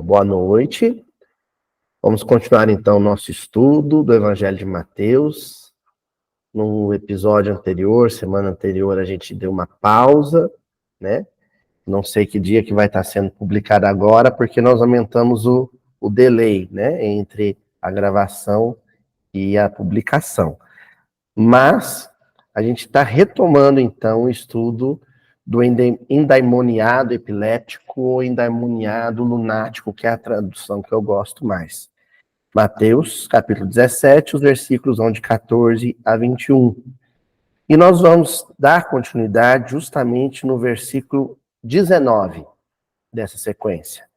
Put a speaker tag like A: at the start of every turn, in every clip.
A: Bom, boa noite. Vamos continuar então o nosso estudo do Evangelho de Mateus. No episódio anterior, semana anterior, a gente deu uma pausa, né? Não sei que dia que vai estar sendo publicado agora, porque nós aumentamos o delay, né? Entre a gravação e a publicação. Mas a gente está retomando então o estudo do endemoniado epiléptico ou endemoniado lunático, que é a tradução que eu gosto mais. Mateus, capítulo 17, os versículos vão de 14 a 21. E nós vamos dar continuidade justamente no versículo 19 dessa sequência.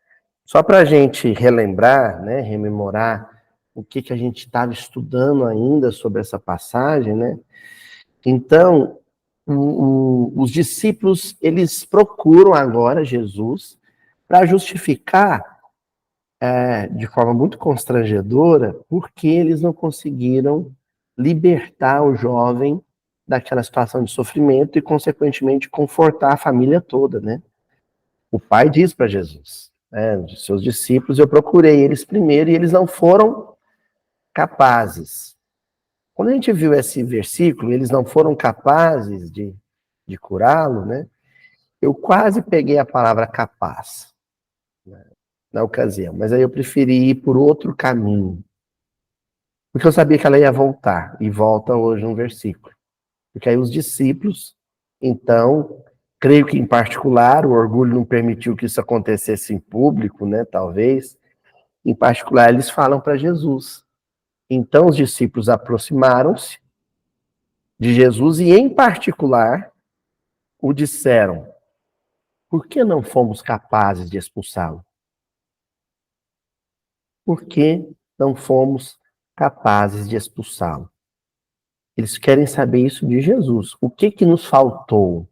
A: Só para a gente relembrar, né, rememorar o que a gente estava estudando ainda sobre essa passagem, né? Então, os discípulos, eles procuram agora Jesus para justificar, de forma muito constrangedora, porque eles não conseguiram libertar o jovem daquela situação de sofrimento e, consequentemente, confortar a família toda, né? O pai diz para Jesus, de seus discípulos, eu procurei eles primeiro e eles não foram capazes. Quando a gente viu esse versículo, eles não foram capazes de curá-lo, né? Eu quase peguei a palavra capaz, né, na ocasião, mas aí eu preferi ir por outro caminho, porque eu sabia que ela ia voltar, e volta hoje um versículo. Porque aí os discípulos, então, creio que em particular, o orgulho não permitiu que isso acontecesse em público, né, talvez, em particular eles falam para Jesus. Então os discípulos aproximaram-se de Jesus e, em particular, o disseram: por que não fomos capazes de expulsá-lo? Por que não fomos capazes de expulsá-lo? Eles querem saber isso de Jesus. O que nos faltou?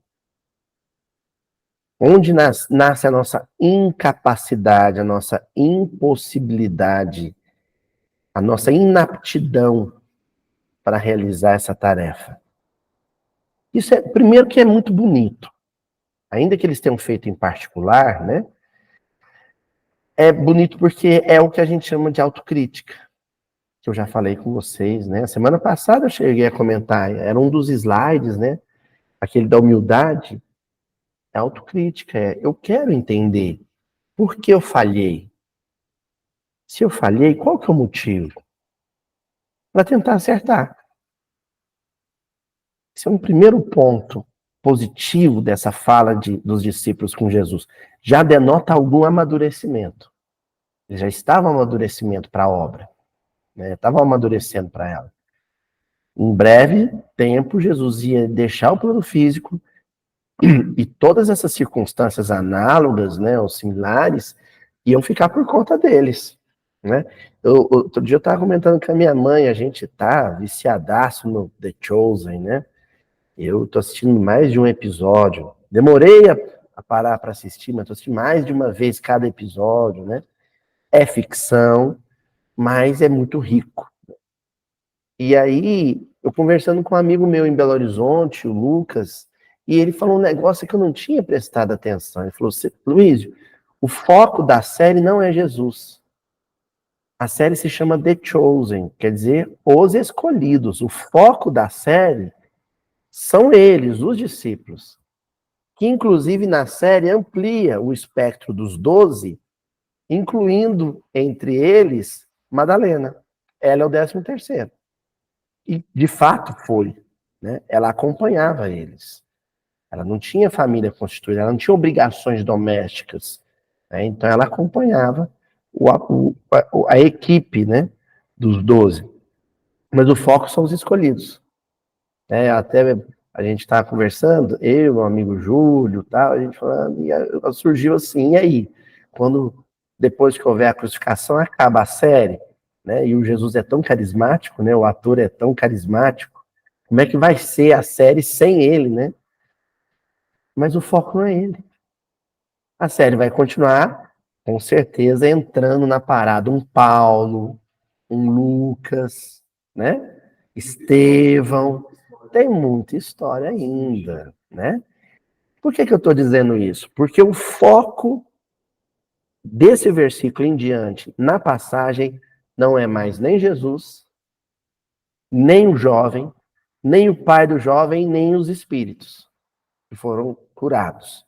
A: Onde nasce a nossa incapacidade, a nossa impossibilidade, a nossa inaptidão para realizar essa tarefa? Isso é, primeiro, que é muito bonito. Ainda que eles tenham feito em particular, né? É bonito porque é o que a gente chama de autocrítica, que eu já falei com vocês, né? Semana passada eu cheguei a comentar, era um dos slides, né? Aquele da humildade, é autocrítica, eu quero entender por que eu falhei. Se eu falhei, qual que é o motivo? Para tentar acertar. Esse é um primeiro ponto positivo dessa fala dos discípulos com Jesus. Já denota algum amadurecimento. Eles já estavam amadurecimento para a obra, né? Estavam amadurecendo para ela. Em breve tempo, Jesus ia deixar o plano físico e todas essas circunstâncias análogas, né, ou similares, iam ficar por conta deles, né? Outro dia eu estava comentando com a minha mãe, a gente tá viciadaço no The Chosen, né? Eu tô assistindo mais de um episódio. Demorei a parar para assistir, mas tô assistindo mais de uma vez cada episódio, né? É ficção, mas é muito rico. E aí, eu conversando com um amigo meu em Belo Horizonte, o Lucas, e ele falou um negócio que eu não tinha prestado atenção. Ele falou: Luiz, o foco da série não é Jesus. A série se chama The Chosen, quer dizer, os escolhidos. O foco da série são eles, os discípulos. Que, inclusive, na série amplia o espectro dos 12, incluindo entre eles Madalena. Ela é o 13º. E, de fato, foi, né? Ela acompanhava eles. Ela não tinha família constituída, ela não tinha obrigações domésticas, né? Então, ela acompanhava a equipe, né, dos 12. Mas o foco são os escolhidos. Até a gente estava conversando, eu, meu amigo Júlio, tal, a gente falando, e surgiu assim, e aí? Depois que houver a crucificação, acaba a série, né? E o Jesus é tão carismático, né? O ator é tão carismático. Como é que vai ser a série sem ele, né? Mas o foco não é ele. A série vai continuar, com certeza, entrando na parada um Paulo, um Lucas, né? Estevão. Tem muita história ainda, né? Por que eu estou dizendo isso? Porque o foco Desse versículo em diante, na passagem, não é mais nem Jesus, nem o jovem, nem o pai do jovem, nem os espíritos que foram curados.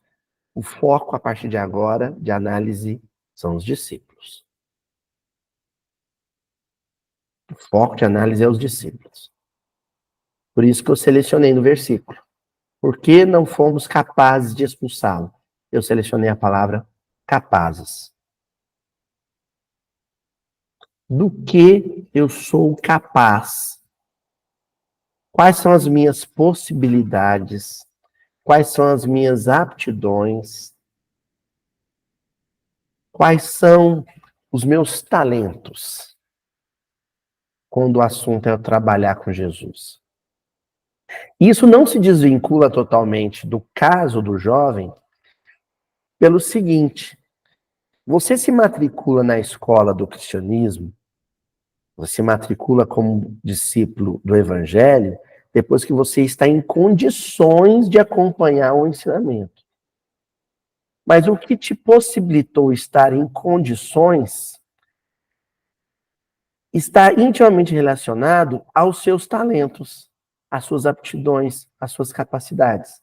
A: O foco, a partir de agora, de análise, são os discípulos. O foco de análise é os discípulos. Por isso que eu selecionei no versículo. Por que não fomos capazes de expulsá-lo? Eu selecionei a palavra capazes. Do que eu sou capaz? Quais são as minhas possibilidades? Quais são as minhas aptidões? Quais são os meus talentos? Quando o assunto é trabalhar com Jesus. Isso não se desvincula totalmente do caso do jovem pelo seguinte: você se matricula na escola do cristianismo, você matricula como discípulo do evangelho, depois que você está em condições de acompanhar o ensinamento. Mas o que te possibilitou estar em condições está intimamente relacionado aos seus talentos, às suas aptidões, às suas capacidades.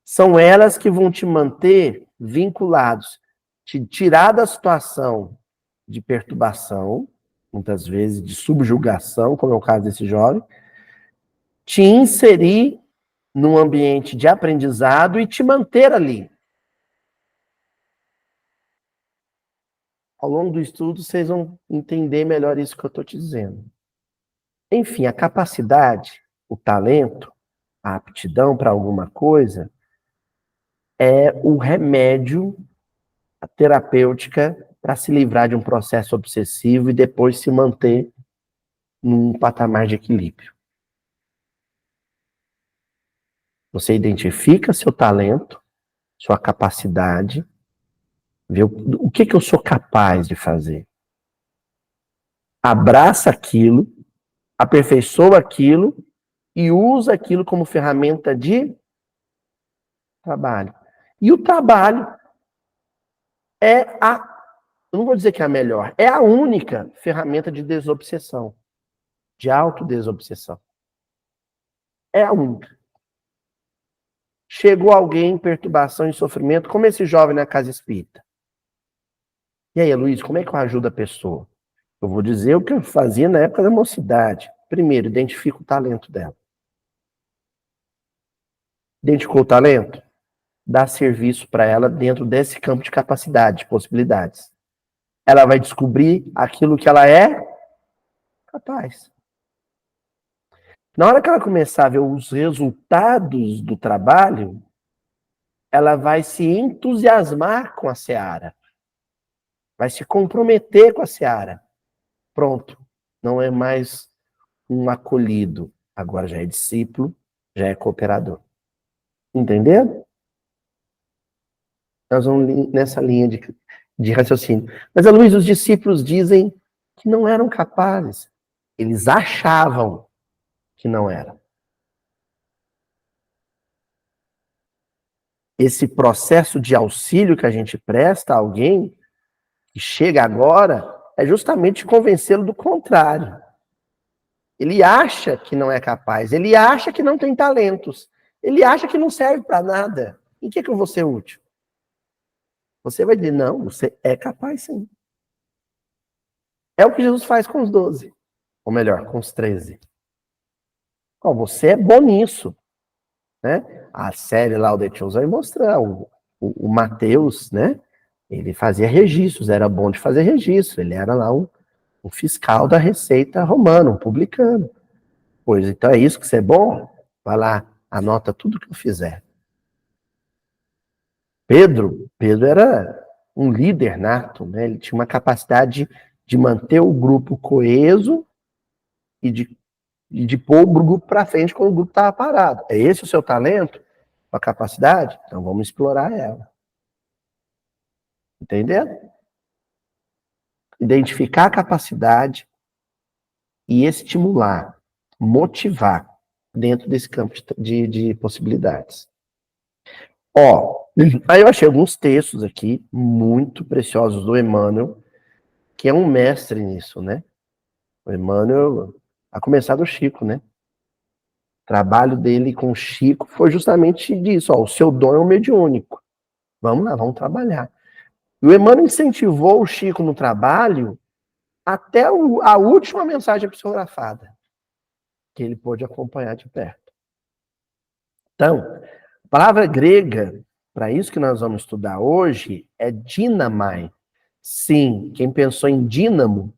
A: São elas que vão te manter vinculados, te tirar da situação de perturbação, muitas vezes de subjugação, como é o caso desse jovem, te inserir num ambiente de aprendizado e te manter ali. Ao longo do estudo, vocês vão entender melhor isso que eu estou te dizendo. Enfim, a capacidade, o talento, a aptidão para alguma coisa é o remédio, a terapêutica para se livrar de um processo obsessivo e depois se manter num patamar de equilíbrio. Você identifica seu talento, sua capacidade, vê o que eu sou capaz de fazer. Abraça aquilo, aperfeiçoa aquilo e usa aquilo como ferramenta de trabalho. E o trabalho é eu não vou dizer que é a melhor, é a única ferramenta de desobsessão, de autodesobsessão. É a única. Chegou alguém em perturbação e sofrimento, como esse jovem na casa espírita. E aí, Luiz, como é que eu ajudo a pessoa? Eu vou dizer o que eu fazia na época da mocidade. Primeiro, identifica o talento dela. Identificou o talento? Dá serviço para ela dentro desse campo de capacidade, de possibilidades. Ela vai descobrir aquilo que ela é capaz. Na hora que ela começar a ver os resultados do trabalho, ela vai se entusiasmar com a seara. Vai se comprometer com a seara. Pronto. Não é mais um acolhido. Agora já é discípulo, já é cooperador. Entendeu? Nós vamos nessa linha de raciocínio. Mas, Luiz, os discípulos dizem que não eram capazes. Eles achavam que não eram. Esse processo de auxílio que a gente presta a alguém que chega agora é justamente convencê-lo do contrário. Ele acha que não é capaz, ele acha que não tem talentos, ele acha que não serve para nada. Em que eu vou ser útil? Você vai dizer, não, você é capaz sim. É o que Jesus faz com os 12. Ou melhor, com os 13. Oh, você é bom nisso. Né? A série lá, o The Chosen, vai mostrar. O Mateus, né? Ele fazia registros, era bom de fazer registro. Ele era lá um fiscal da Receita Romana, um publicano. Pois, então é isso que você é bom? Vai lá, anota tudo que eu fizer. Pedro era um líder nato, né? Ele tinha uma capacidade de manter o grupo coeso e de pôr o grupo para frente quando o grupo estava parado. É esse o seu talento? A capacidade? Então vamos explorar ela. Entendeu? Identificar a capacidade e estimular, motivar dentro desse campo de possibilidades. Ó, aí eu achei alguns textos aqui muito preciosos do Emmanuel, que é um mestre nisso, né? O Emmanuel, a começar do Chico, né? O trabalho dele com o Chico foi justamente disso, ó, o seu dom é o mediúnico. Vamos lá, vamos trabalhar. E o Emmanuel incentivou o Chico no trabalho até a última mensagem psicografada, que ele pôde acompanhar de perto. Então, a palavra grega, para isso que nós vamos estudar hoje, é dinamai. Sim, quem pensou em dínamo,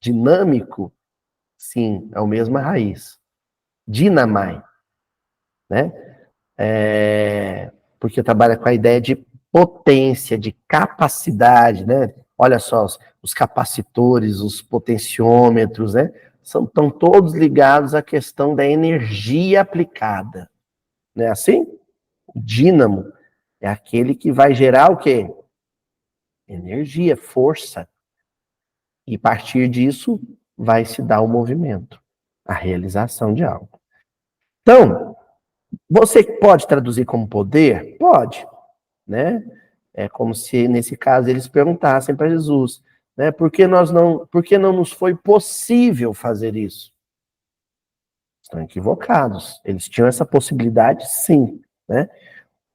A: dinâmico, sim, é a mesma raiz. Dinamai, né? Porque trabalha com a ideia de potência, de capacidade, né? Olha só, os capacitores, os potenciômetros, né? Estão todos ligados à questão da energia aplicada. Não é assim? O dínamo é aquele que vai gerar o quê? Energia, força. E a partir disso vai se dar o movimento, a realização de algo. Então, você pode traduzir como poder? Pode, né? É como se, nesse caso, eles perguntassem para Jesus, né? Por que não nos foi possível fazer isso? Estão equivocados. Eles tinham essa possibilidade, sim, né?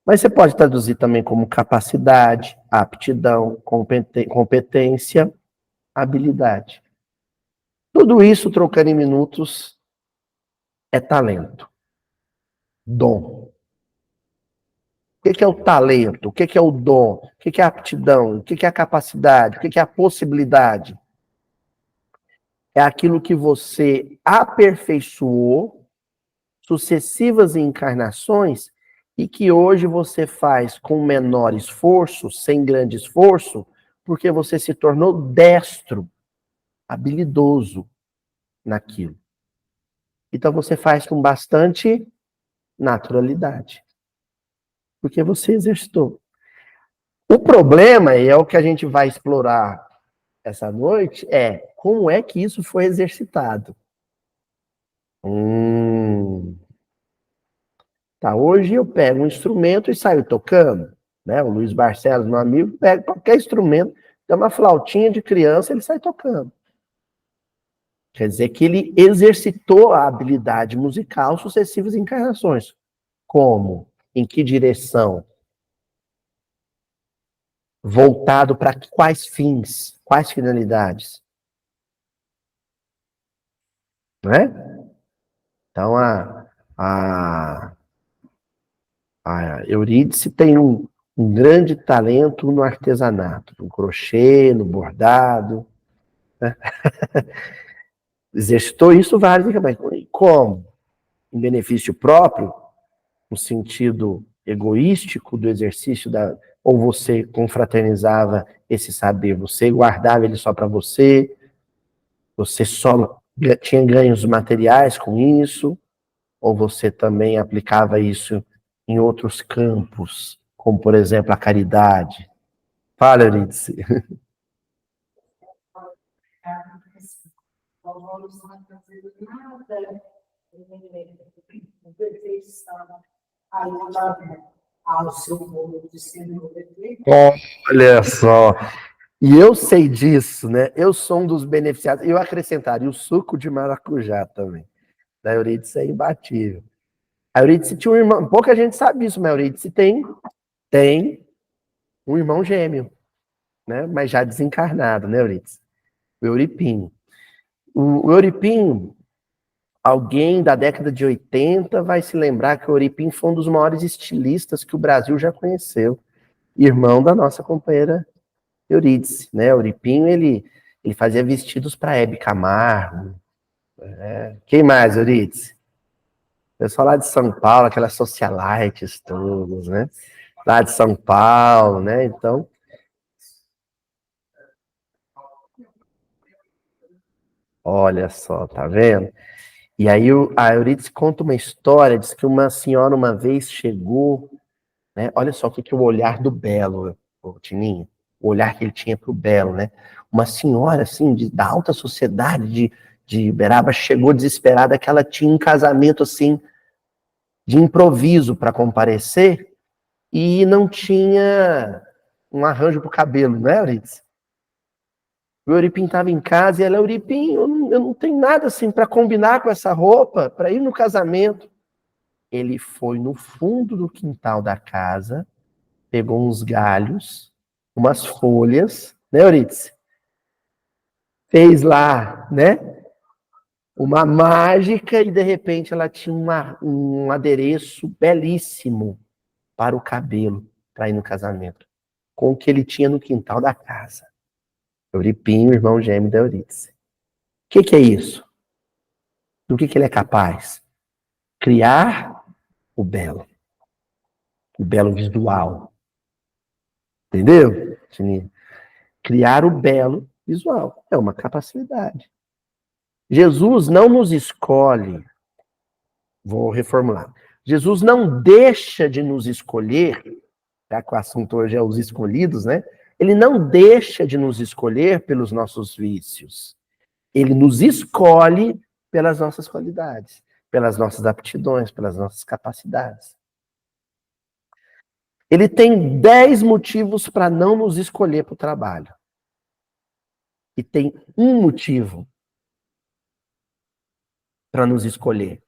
A: Mas você pode traduzir também como capacidade, aptidão, competência, habilidade. Tudo isso, trocando em minutos, é talento, dom. O que é o talento? O que é o dom? O que é a aptidão? O que é a capacidade? O que é a possibilidade? É aquilo que você aperfeiçoou sucessivas encarnações e que hoje você faz com menor esforço, sem grande esforço, porque você se tornou destro, habilidoso naquilo. Então você faz com bastante naturalidade, porque você exercitou. O problema, e é o que a gente vai explorar essa noite, é como é que isso foi exercitado. Tá, hoje eu pego um instrumento e saio tocando, né? O Luiz Barcelos, meu amigo, pega qualquer instrumento, dá uma flautinha de criança, ele sai tocando. Quer dizer que ele exercitou a habilidade musical sucessivas encarnações. Como? Em que direção? Voltado para quais fins? Quais finalidades? Né? Então, a Eurídice tem um grande talento no artesanato, no crochê, no bordado. Né? Exercitou isso várias vezes. Como? Em benefício próprio, no sentido egoístico do exercício ou você confraternizava esse saber, você guardava ele só para você só tinha ganhos materiais com isso, ou você também aplicava isso em outros campos, como, por exemplo, a caridade? Fala, Eurídice. Olha só. E eu sei disso, né? Eu sou um dos beneficiados. Eu acrescentaria o suco de maracujá também. Da Eurídice é imbatível. A Eurídice tinha um irmão. Pouca gente sabe isso, mas a Eurídice tem um irmão gêmeo, né? Mas já desencarnado, né, Eurídice? O Euripinho. O Euripinho, alguém da década de 80 vai se lembrar que o Euripinho foi um dos maiores estilistas que o Brasil já conheceu. Irmão da nossa companheira Eurídice, né? O Euripinho, ele fazia vestidos para Hebe Camargo. Quem mais, Eurídice? Pessoal lá de São Paulo, aquelas socialites todos, né? Lá de São Paulo, né? Então, olha só, tá vendo? E aí a Eurídice conta uma história, diz que uma senhora uma vez chegou, né? Olha só o que é o olhar do belo, o Tininho, o olhar que ele tinha pro belo, né? Uma senhora, assim, da alta sociedade de Uberaba, chegou desesperada que ela tinha um casamento, assim, de improviso para comparecer, e não tinha um arranjo pro cabelo, né, Euridice? O Euripim estava em casa e ela, Euripim, eu não tenho nada assim para combinar com essa roupa, para ir no casamento. Ele foi no fundo do quintal da casa, pegou uns galhos, umas folhas, né, Euridice? Fez lá, né? Uma mágica e de repente ela tinha um adereço belíssimo para o cabelo, para ir no casamento, com o que ele tinha no quintal da casa. Euripinho, irmão gêmeo da Eurídice. O que é isso? Do que ele é capaz? Criar o belo visual. Entendeu, Tininho? Criar o belo visual. É uma capacidade. Jesus não nos escolhe. Vou reformular. Jesus não deixa de nos escolher, já que o assunto hoje é os escolhidos, né? Ele não deixa de nos escolher pelos nossos vícios. Ele nos escolhe pelas nossas qualidades, pelas nossas aptidões, pelas nossas capacidades. Ele tem 10 motivos para não nos escolher para o trabalho. E tem um motivo para nos escolher.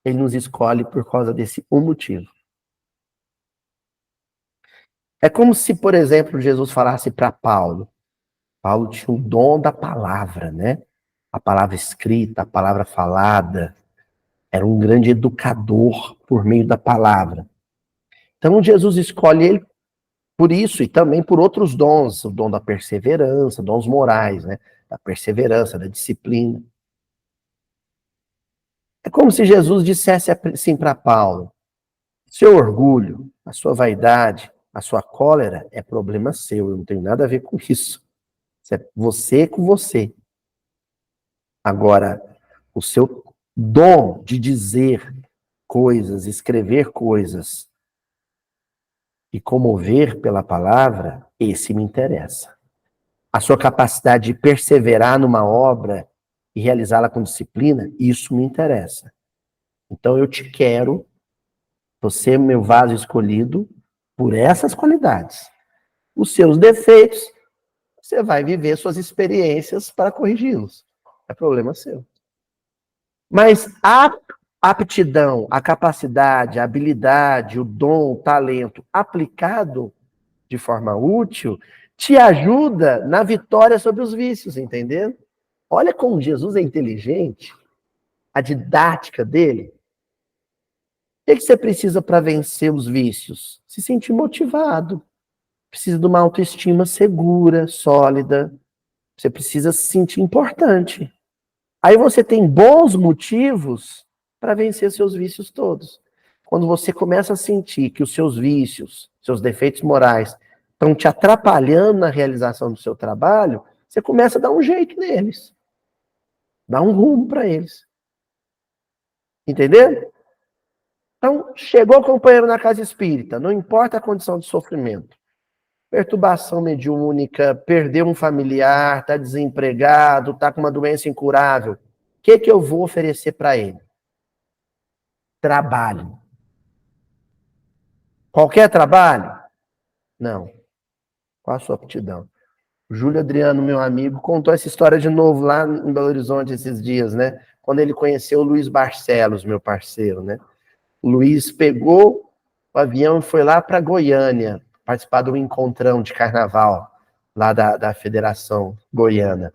A: Ele nos escolhe por causa desse um motivo. É como se, por exemplo, Jesus falasse para Paulo. Paulo tinha o dom da palavra, né? A palavra escrita, a palavra falada. Era um grande educador por meio da palavra. Então, Jesus escolhe ele por isso e também por outros dons. O dom da perseverança, dons morais, né? Da perseverança, da disciplina. É como se Jesus dissesse assim para Paulo: seu orgulho, a sua vaidade, a sua cólera é problema seu, eu não tenho nada a ver com isso. Você com você. Agora, o seu dom de dizer coisas, escrever coisas e comover pela palavra, esse me interessa. A sua capacidade de perseverar numa obra e realizá-la com disciplina, isso me interessa. Então eu te quero, você é meu vaso escolhido por essas qualidades. Os seus defeitos, você vai viver suas experiências para corrigi-los. É problema seu. Mas a aptidão, a capacidade, a habilidade, o dom, o talento aplicado de forma útil te ajuda na vitória sobre os vícios, entendeu? Olha como Jesus é inteligente, a didática dele. O que você precisa para vencer os vícios? Se sentir motivado. Precisa de uma autoestima segura, sólida. Você precisa se sentir importante. Aí você tem bons motivos para vencer seus vícios todos. Quando você começa a sentir que os seus vícios, seus defeitos morais, estão te atrapalhando na realização do seu trabalho, você começa a dar um jeito neles. Dá um rumo para eles. Entendeu? Então, chegou o companheiro na casa espírita, não importa a condição de sofrimento. Perturbação mediúnica, perdeu um familiar, está desempregado, está com uma doença incurável. O que eu vou oferecer para ele? Trabalho. Qualquer trabalho? Não. Qual a sua aptidão? O Júlio Adriano, meu amigo, contou essa história de novo lá em Belo Horizonte esses dias, né? Quando ele conheceu o Luiz Barcelos, meu parceiro, né? O Luiz pegou o avião e foi lá para Goiânia, participar do encontrão de carnaval, lá da Federação Goiana.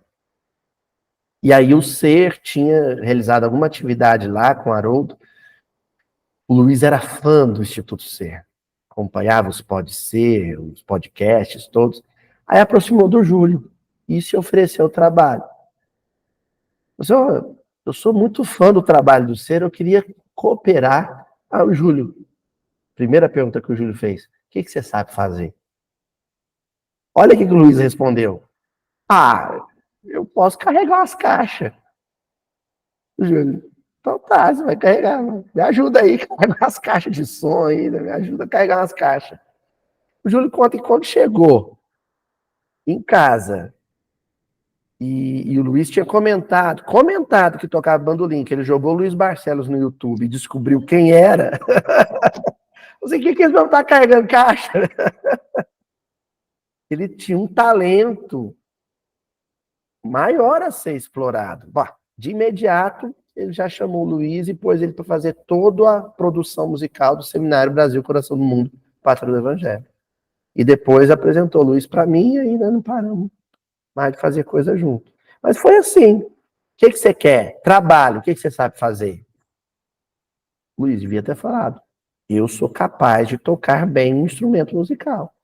A: E aí o Ser tinha realizado alguma atividade lá com o Haroldo. O Luiz era fã do Instituto Ser. Acompanhava os Pode Ser, os podcasts todos. Aí aproximou do Júlio e se ofereceu o trabalho. Eu sou muito fã do trabalho do Ser, eu queria cooperar. Ah, o Júlio, primeira pergunta que o Júlio fez: o que você sabe fazer? Olha o que o Luiz respondeu. Ah, eu posso carregar umas caixas. O Júlio, então tá, você vai carregar. Me ajuda aí, carregar as caixas de som aí, me ajuda a carregar umas caixas. O Júlio conta que quando chegou em casa, e o Luiz tinha comentado que tocava bandolim, que ele jogou o Luiz Barcelos no YouTube e descobriu quem era. Não sei o que eles vão estar carregando caixa. Ele tinha um talento maior a ser explorado. Bah, de imediato, ele já chamou o Luiz e pôs ele para fazer toda a produção musical do Seminário Brasil, Coração do Mundo, Pátria do Evangelho. E depois apresentou o Luiz para mim e ainda não paramos mais de fazer coisa junto. Mas foi assim. O que você quer? Trabalho. O que você sabe fazer? O Luiz devia ter falado. Eu sou capaz de tocar bem um instrumento musical.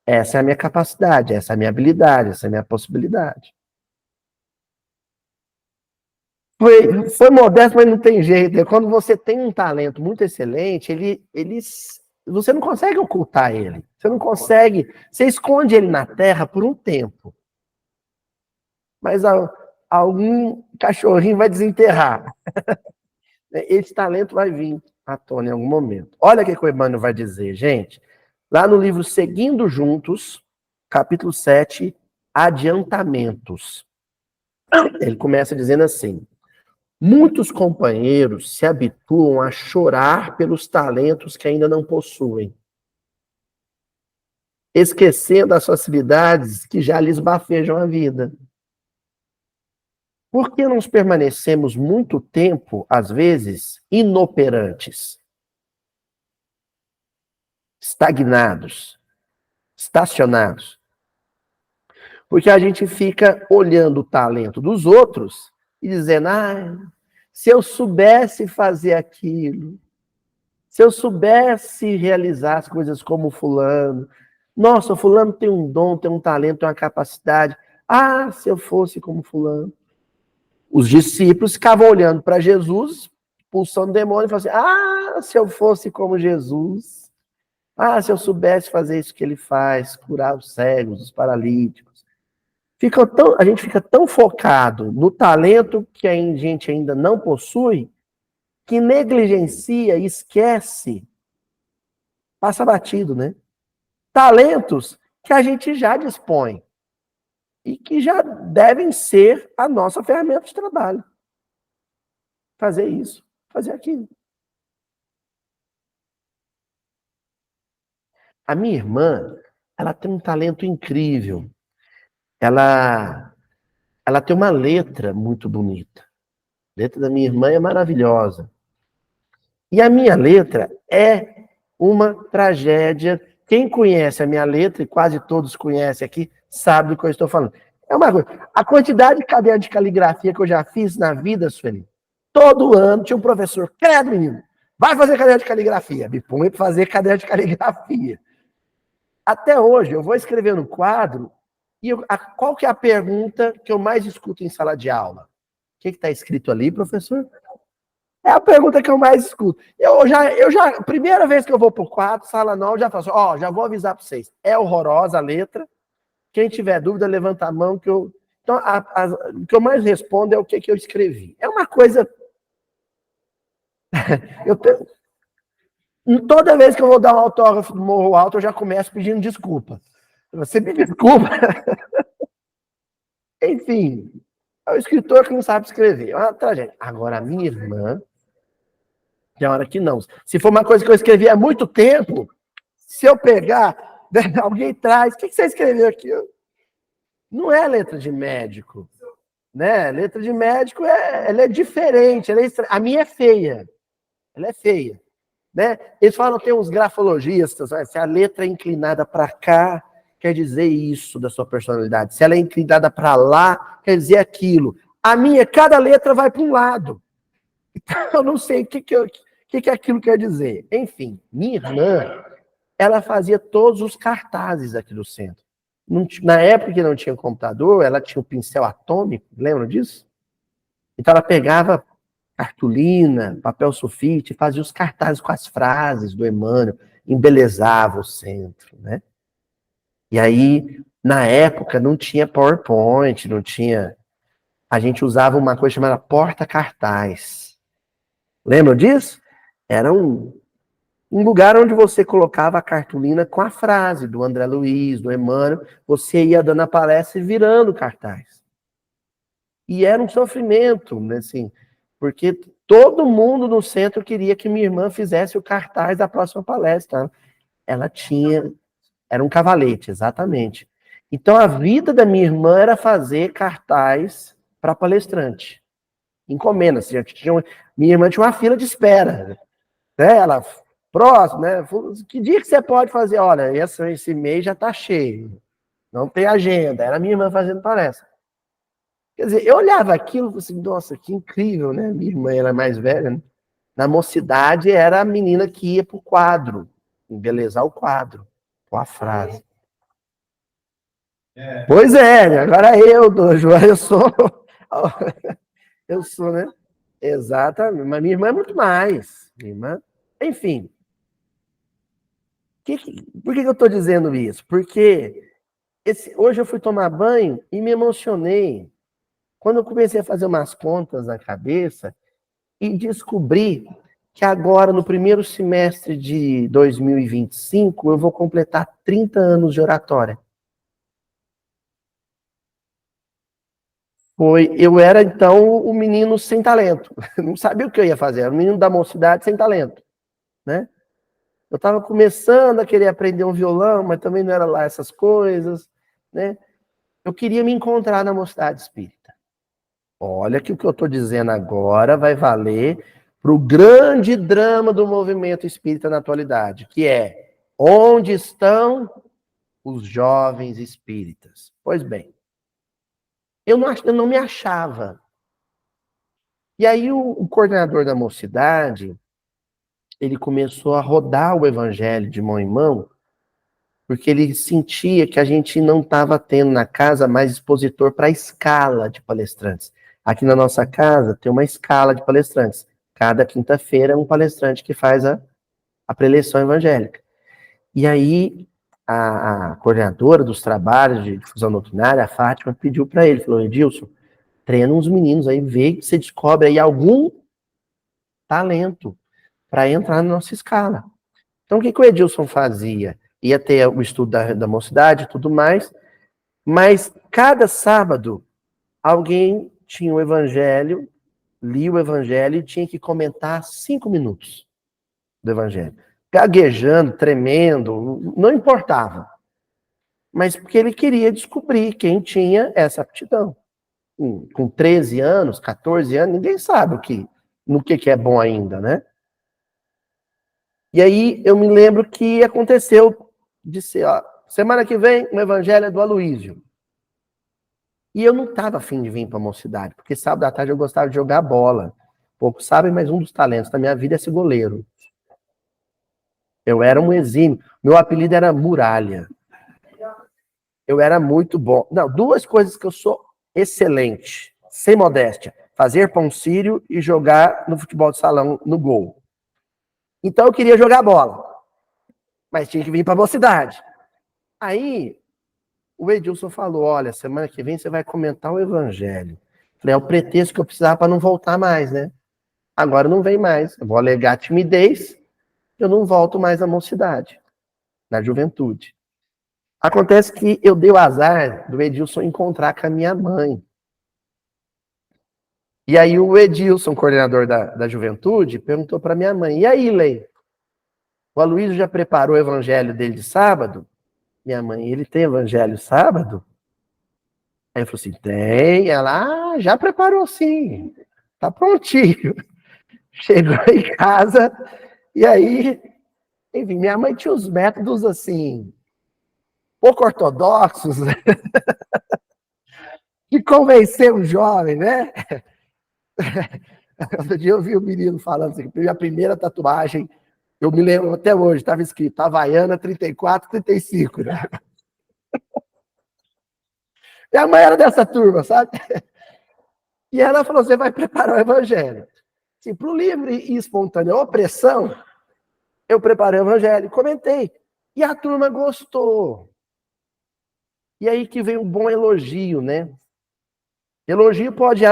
A: Essa é a minha capacidade, essa é a minha habilidade, essa é a minha possibilidade. Foi modesto, mas não tem jeito. Quando você tem um talento muito excelente, você não consegue ocultar ele. Você não consegue. Você esconde ele na terra por um tempo. Mas algum cachorrinho vai desenterrar. Esse talento vai vir à tona em algum momento. Olha o que o Emmanuel vai dizer, gente. Lá no livro Seguindo Juntos, capítulo 7, Adiantamentos. Ele começa dizendo assim: muitos companheiros se habituam a chorar pelos talentos que ainda não possuem, esquecendo as facilidades que já lhes bafejam a vida. Por que nós permanecemos muito tempo, às vezes, inoperantes, estagnados, estacionados? Porque a gente fica olhando o talento dos outros e dizendo, se eu soubesse fazer aquilo, se eu soubesse realizar as coisas como fulano, nossa, fulano tem um dom, tem um talento, tem uma capacidade, se eu fosse como fulano. Os discípulos ficavam olhando para Jesus, expulsando demônio, e falavam assim, se eu fosse como Jesus, se eu soubesse fazer isso que ele faz, curar os cegos, os paralíticos. A gente fica tão focado no talento que a gente ainda não possui, que negligencia, esquece, passa batido, né? Talentos que a gente já dispõe e que já devem ser a nossa ferramenta de trabalho. Fazer isso, fazer aquilo. A minha irmã, ela tem um talento incrível. Ela tem uma letra muito bonita. A letra da minha irmã é maravilhosa. E a minha letra é uma tragédia. Quem conhece a minha letra, e quase todos conhecem aqui, sabe do que eu estou falando. É uma coisa. A quantidade de caderno de caligrafia que eu já fiz na vida, Sueli, todo ano tinha um professor, credo, menino, vai fazer caderno de caligrafia. Me põe para fazer caderno de caligrafia. Até hoje, eu vou escrever no quadro, e qual que é a pergunta que eu mais escuto em sala de aula? O que está escrito ali, professor? É a pergunta que eu mais escuto. Primeira vez que eu vou pro quadro, sala 9, já falo assim, já vou avisar para vocês. É horrorosa a letra. Quem tiver dúvida, levanta a mão que eu... Então, o que eu mais respondo é o que eu escrevi. É uma coisa... Toda vez que eu vou dar um autógrafo do Morro Alto, eu já começo pedindo desculpa. Você me desculpa. Enfim, é o escritor que não sabe escrever. É uma tragédia. Agora, a minha irmã, tem hora que não. Se for uma coisa que eu escrevi há muito tempo, se eu pegar, alguém traz, o que você escreveu aqui? Não é letra de médico, né? Letra de médico ela é diferente, a minha é feia. Ela é feia, né? Eles falam, tem uns grafologistas, se a letra é inclinada para cá, quer dizer isso da sua personalidade. Se ela é inclinada para lá, quer dizer aquilo. A minha, cada letra vai para um lado. Então, eu não sei o que aquilo quer dizer. Enfim, minha irmã, ela fazia todos os cartazes aqui do centro. Na época que não tinha computador, ela tinha um pincel atômico, lembram disso? Então ela pegava cartolina, papel sulfite, fazia os cartazes com as frases do Emmanuel, embelezava o centro, né? E aí, na época, não tinha PowerPoint, não tinha... A gente usava uma coisa chamada porta-cartaz. Lembram disso? Era um lugar onde você colocava a cartolina com a frase do André Luiz, do Emmanuel, você ia dando a palestra e virando cartaz. E era um sofrimento, né, assim, Porque todo mundo no centro queria que minha irmã fizesse o cartaz da próxima palestra. Ela tinha, era um cavalete, exatamente. Então a vida da minha irmã era fazer cartaz para palestrante. Encomenda, assim, minha irmã tinha uma fila de espera. Né? Ela, próximo, né? Que dia que você pode fazer? Olha, esse mês já está cheio. Não tem agenda. Era minha irmã fazendo palestra. Quer dizer, eu olhava aquilo e falei assim, nossa, que incrível, né? Minha irmã era mais velha, né? Na mocidade era a menina que ia pro quadro, embelezar o quadro, com a frase. Pois é, agora eu sou, né? Exatamente, mas minha irmã é muito mais. Minha irmã, enfim. Por que eu estou dizendo isso? Porque hoje eu fui tomar banho e me emocionei quando eu comecei a fazer umas contas na cabeça e descobri que agora, no primeiro semestre de 2025, eu vou completar 30 anos de oratória. Eu era, então, o menino sem talento. Não sabia o que eu ia fazer. Era o menino da mocidade sem talento. Né? Eu estava começando a querer aprender um violão, mas também não era lá essas coisas. Né? Eu queria me encontrar na mocidade espírita. Olha que o que eu estou dizendo agora vai valer para o grande drama do movimento espírita na atualidade, que é: onde estão os jovens espíritas? Pois bem, eu não me achava. E aí o coordenador da mocidade, ele começou a rodar o evangelho de mão em mão, porque ele sentia que a gente não estava tendo na casa mais expositor para a escala de palestrantes. Aqui na nossa casa tem uma escala de palestrantes. Cada quinta-feira é um palestrante que faz a preleção evangélica. E aí a coordenadora dos trabalhos de difusão doutrinária, a Fátima, pediu para ele, falou: Edilson, treina uns meninos aí, vê que você descobre aí algum talento para entrar na nossa escala. Então, o que o Edilson fazia? Ia ter o estudo da mocidade e tudo mais, mas cada sábado alguém tinha o evangelho, lia o evangelho e tinha que comentar 5 minutos do evangelho. Gaguejando, tremendo, não importava. Mas porque ele queria descobrir quem tinha essa aptidão. Com 13 anos, 14 anos, ninguém sabe no que é bom ainda, né? E aí eu me lembro que aconteceu de ser, ó, semana que vem, o evangelho é do Aloísio. E eu não estava afim de vir para a mocidade, porque sábado à tarde eu gostava de jogar bola. Poucos sabem, mas um dos talentos da minha vida é ser goleiro. Eu era um exímio. Meu apelido era Muralha. Eu era muito bom. Não, duas coisas que eu sou excelente, sem modéstia: fazer pão sírio e jogar no futebol de salão no gol. Então eu queria jogar bola, mas tinha que vir para a mocidade. Aí o Edilson falou: olha, semana que vem você vai comentar o evangelho. Falei: é o pretexto que eu precisava para não voltar mais, né? Agora não vem mais. Eu vou alegar timidez, eu não volto mais à mocidade, na juventude. Acontece que eu dei o azar do Edilson encontrar com a minha mãe. E aí o Edilson, coordenador da juventude, perguntou para minha mãe: e aí, Lei? O Aloysio já preparou o evangelho dele de sábado? Minha mãe: ele tem evangelho sábado? Aí eu falei assim: tem. Ela: já preparou sim. Tá prontinho. Chegou em casa, e aí, enfim, minha mãe tinha os métodos assim, pouco ortodoxos, né? De convencer o jovem, né? Outro dia eu vi o menino falando assim: a primeira tatuagem, eu me lembro até hoje, estava escrito Havaiana 34, 35, né? Minha mãe era dessa turma, sabe? E ela falou: você vai preparar o evangelho. Assim, para o livre e espontânea opressão, eu preparei o evangelho, comentei. E a turma gostou. E aí que vem um bom elogio, né? Elogio pode...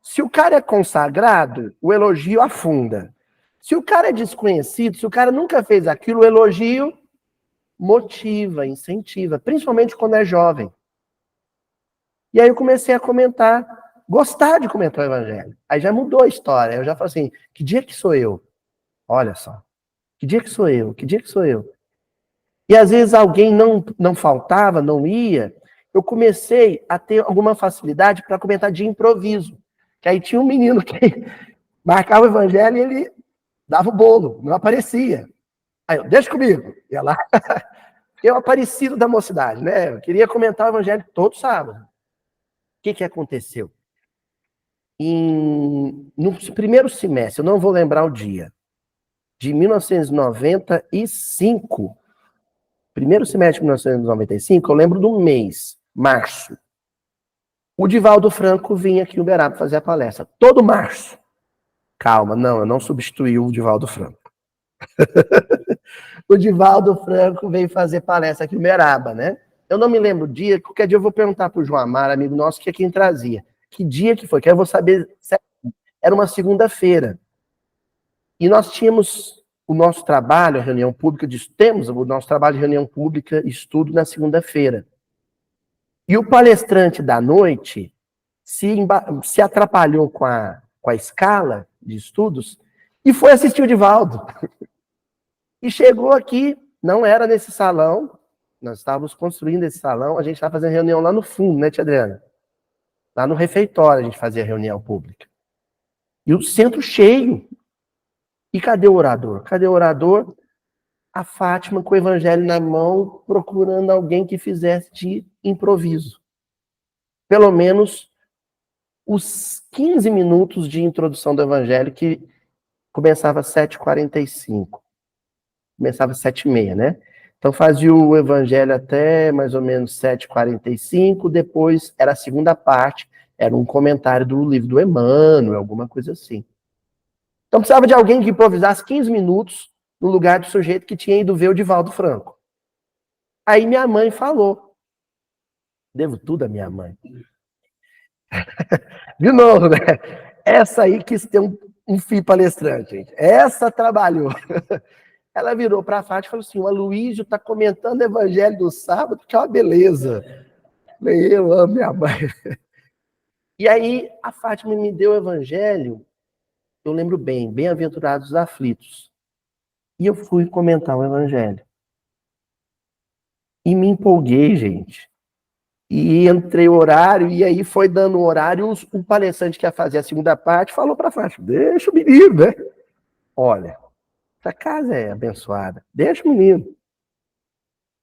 A: Se o cara é consagrado, o elogio afunda. Se o cara é desconhecido, se o cara nunca fez aquilo, o elogio motiva, incentiva, principalmente quando é jovem. E aí eu comecei a comentar gostar de comentar o evangelho. Aí já mudou a história. Eu já falo assim, que dia que sou eu? Olha só. Que dia que sou eu? Que dia que sou eu? E às vezes alguém não faltava, não ia. Eu comecei a ter alguma facilidade para comentar de improviso. Que aí tinha um menino que marcava o evangelho e ele dava o bolo, não aparecia. Aí eu, deixa comigo. Ia lá. Eu aparecido da mocidade, né? Eu queria comentar o evangelho todo sábado. O que aconteceu? No primeiro semestre, eu não vou lembrar o dia, de 1995, primeiro semestre de 1995, eu lembro do mês, março. O Divaldo Franco vinha aqui em Uberaba fazer a palestra, todo março. Calma, não, eu não substituí o Divaldo Franco. O Divaldo Franco veio fazer palestra aqui em Uberaba, né? Eu não me lembro o dia, qualquer dia eu vou perguntar para o João Amar, amigo nosso, que é quem trazia. Que dia que foi? Que eu vou saber. Era uma segunda-feira. E nós tínhamos o nosso trabalho, a reunião pública, temos o nosso trabalho de reunião pública, estudo na segunda-feira. E o palestrante da noite se atrapalhou com a escala de estudos e foi assistir o Divaldo. E chegou aqui, não era nesse salão, nós estávamos construindo esse salão, a gente estava fazendo reunião lá no fundo, né, tia Adriana? Lá no refeitório a gente fazia reunião pública. E o centro cheio. E cadê o orador? Cadê o orador? A Fátima com o evangelho na mão, procurando alguém que fizesse de improviso. Pelo menos os 15 minutos de introdução do evangelho, que começava às 7h45. Começava às 7h30, né? Então fazia o evangelho até mais ou menos 7h45, depois era a segunda parte, era um comentário do livro do Emmanuel, alguma coisa assim. Então precisava de alguém que improvisasse 15 minutos no lugar do sujeito que tinha ido ver o Divaldo Franco. Aí minha mãe falou. Devo tudo à minha mãe. De novo, né? Essa aí quis ter um filho palestrante, gente. Essa trabalhou. Ela virou para a Fátima e falou assim, o Aloysio está comentando o evangelho do sábado, que é uma beleza. Eu amo minha mãe. E aí a Fátima me deu o evangelho, eu lembro bem, Bem-aventurados os aflitos. E eu fui comentar o evangelho. E me empolguei, gente. E entrei o horário, e aí foi dando o horário, o palestrante que ia fazer a segunda parte falou para a Fátima, deixa o menino, né? Olha, essa casa é abençoada, deixa o menino.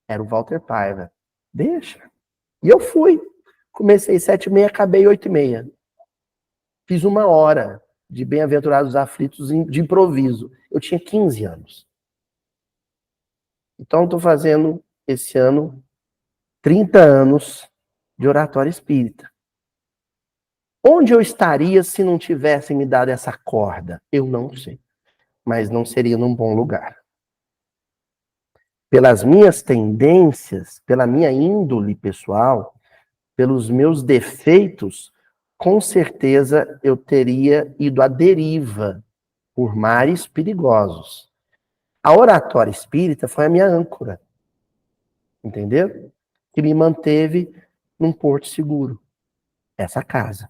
A: Era o Walter Paiva. Deixa. E eu fui. Comecei 7h30, acabei 8h30. Fiz 1 hora de Bem-aventurados os aflitos de improviso. Eu tinha 15 anos. Então, estou fazendo, esse ano, 30 anos de oratória espírita. Onde eu estaria se não tivessem me dado essa corda? Eu não sei. Mas não seria num bom lugar. Pelas minhas tendências, pela minha índole pessoal, pelos meus defeitos, com certeza eu teria ido à deriva por mares perigosos. A oratória espírita foi a minha âncora, entendeu? Que me manteve num porto seguro. Essa casa,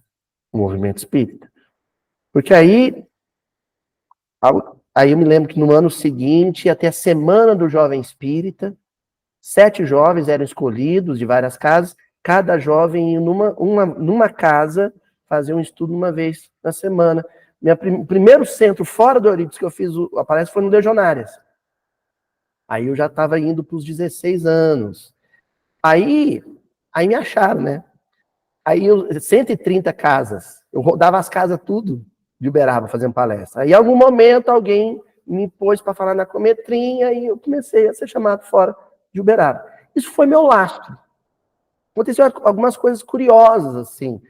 A: o movimento espírita. Porque aí eu me lembro que no ano seguinte, até a semana do jovem espírita, 7 jovens eram escolhidos de várias casas, cada jovem ia numa casa fazer um estudo uma vez na semana. O primeiro centro fora do Eurípides que eu fiz a palestra foi no Legionárias. Aí eu já estava indo para os 16 anos. Aí me acharam, né? Aí 130 casas. Eu rodava as casas tudo de Uberaba fazendo palestra. Aí em algum momento alguém me pôs para falar na Cometrinha e eu comecei a ser chamado fora de Uberaba. Isso foi meu lastro. Aconteceu algumas coisas curiosas, assim.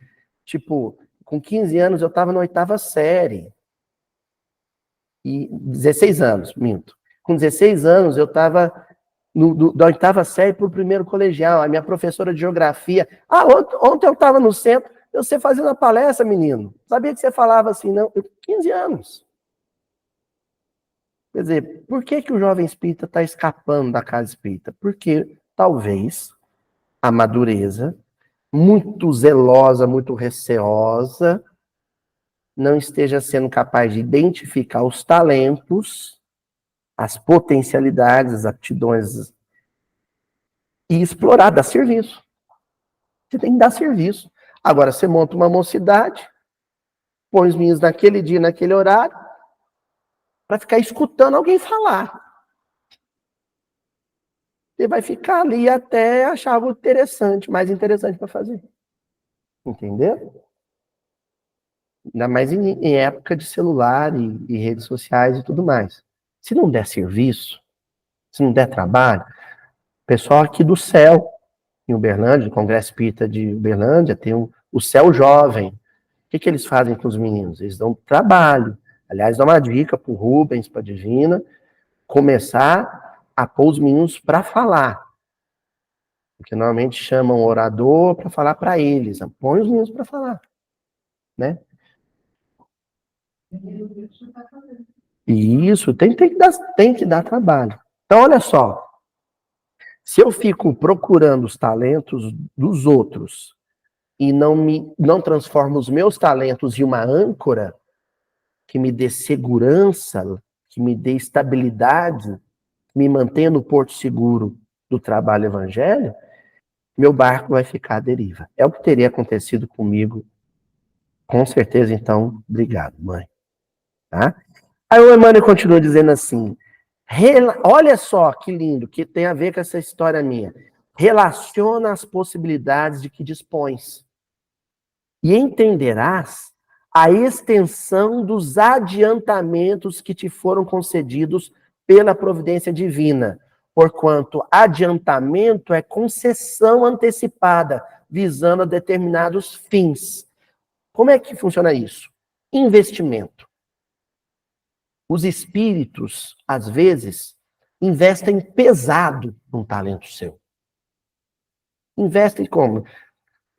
A: Tipo, com 15 anos eu estava na 8ª série. E 16 anos, minto. Com 16 anos eu estava da 8ª série para o primeiro colegial. A minha professora de geografia. Ontem eu estava no centro, você fazendo a palestra, menino. Sabia que você falava assim, não? Eu 15 anos. Quer dizer, por que o jovem espírita está escapando da casa espírita? Porque talvez a madureza muito zelosa, muito receosa, não esteja sendo capaz de identificar os talentos, as potencialidades, as aptidões e explorar, dar serviço. Você tem que dar serviço. Agora, você monta uma mocidade, põe os meninos naquele dia, naquele horário, para ficar escutando alguém falar. Você vai ficar ali até achar algo interessante, mais interessante para fazer. Entendeu? Ainda mais em época de celular e redes sociais e tudo mais. Se não der serviço, se não der trabalho, o pessoal aqui do céu, em Uberlândia, o Congresso Espírita de Uberlândia, tem o Céu Jovem. O que eles fazem com os meninos? Eles dão trabalho. Aliás, dá uma dica para o Rubens, para a Divina, começar a pôr os meninos para falar. Porque normalmente chamam o orador para falar para eles. Põe os meninos para falar. Né? E isso tem que dar trabalho. Então, olha só. Se eu fico procurando os talentos dos outros e não transformo os meus talentos em uma âncora que me dê segurança, que me dê estabilidade, me mantenha no porto seguro do trabalho evangélico, meu barco vai ficar à deriva. É o que teria acontecido comigo, com certeza. Então, obrigado, mãe. Tá? Aí o Emmanuel continua dizendo assim, olha só que lindo, que tem a ver com essa história minha. Relaciona as possibilidades de que dispões e entenderás a extensão dos adiantamentos que te foram concedidos pela providência divina, porquanto adiantamento é concessão antecipada, visando a determinados fins. Como é que funciona isso? Investimento. Os espíritos, às vezes, investem pesado num talento seu. Investem como?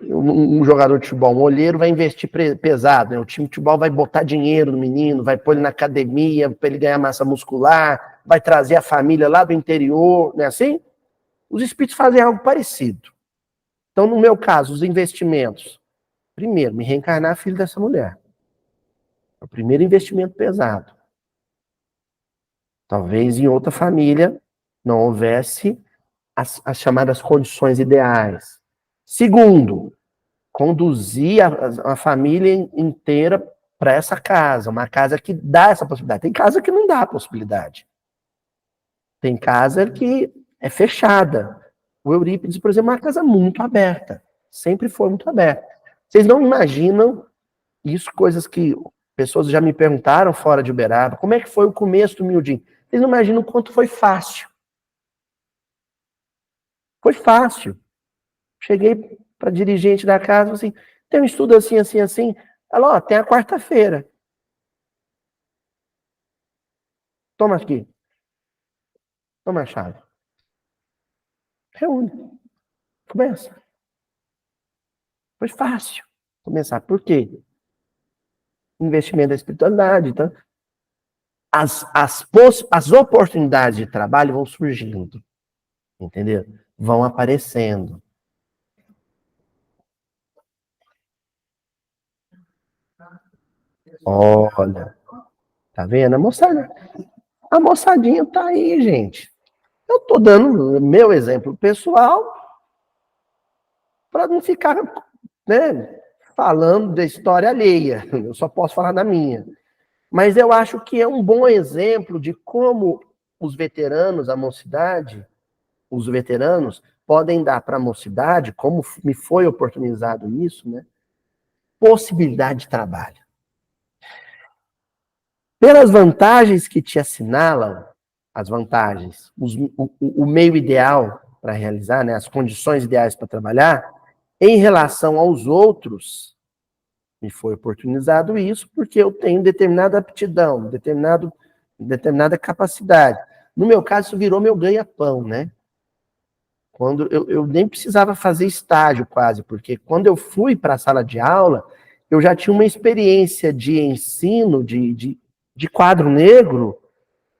A: Um jogador de futebol, um olheiro, vai investir pesado, né? O time de futebol vai botar dinheiro no menino, vai pôr ele na academia para ele ganhar massa muscular, vai trazer a família lá do interior, não é assim? Os espíritos fazem algo parecido. Então, no meu caso, os investimentos. Primeiro, me reencarnar filho dessa mulher. É o primeiro investimento pesado. Talvez em outra família não houvesse as chamadas condições ideais. Segundo, conduzir a família inteira para essa casa, uma casa que dá essa possibilidade. Tem casa que não dá a possibilidade. Tem casa que é fechada. O Eurípides, por exemplo, é uma casa muito aberta. Sempre foi muito aberta. Vocês não imaginam isso, coisas que pessoas já me perguntaram fora de Uberaba. Como é que foi o começo do Mildinho? Vocês não imaginam o quanto foi fácil. Foi fácil. Cheguei para dirigente da casa, assim, tem um estudo assim, assim, assim. Ela, ó, tem a quarta-feira. Toma aqui. Toma a chave. Reúne. Começa. Foi fácil começar. Por quê? Investimento da espiritualidade. Então, as oportunidades de trabalho vão surgindo. Entendeu? Vão aparecendo. Olha, tá vendo? A moçadinha tá aí, gente. Eu tô dando meu exemplo pessoal para não ficar, né, falando da história alheia. Eu só posso falar da minha. Mas eu acho que é um bom exemplo de como os veteranos, a mocidade, os veteranos podem dar para a mocidade, como me foi oportunizado isso, né, possibilidade de trabalho. Pelas vantagens que te assinalam, as vantagens, o meio ideal para realizar, né, as condições ideais para trabalhar, em relação aos outros, me foi oportunizado isso porque eu tenho determinada aptidão, determinada capacidade. No meu caso, isso virou meu ganha-pão, né? Quando eu nem precisava fazer estágio quase, porque quando eu fui para a sala de aula, eu já tinha uma experiência de ensino de quadro negro,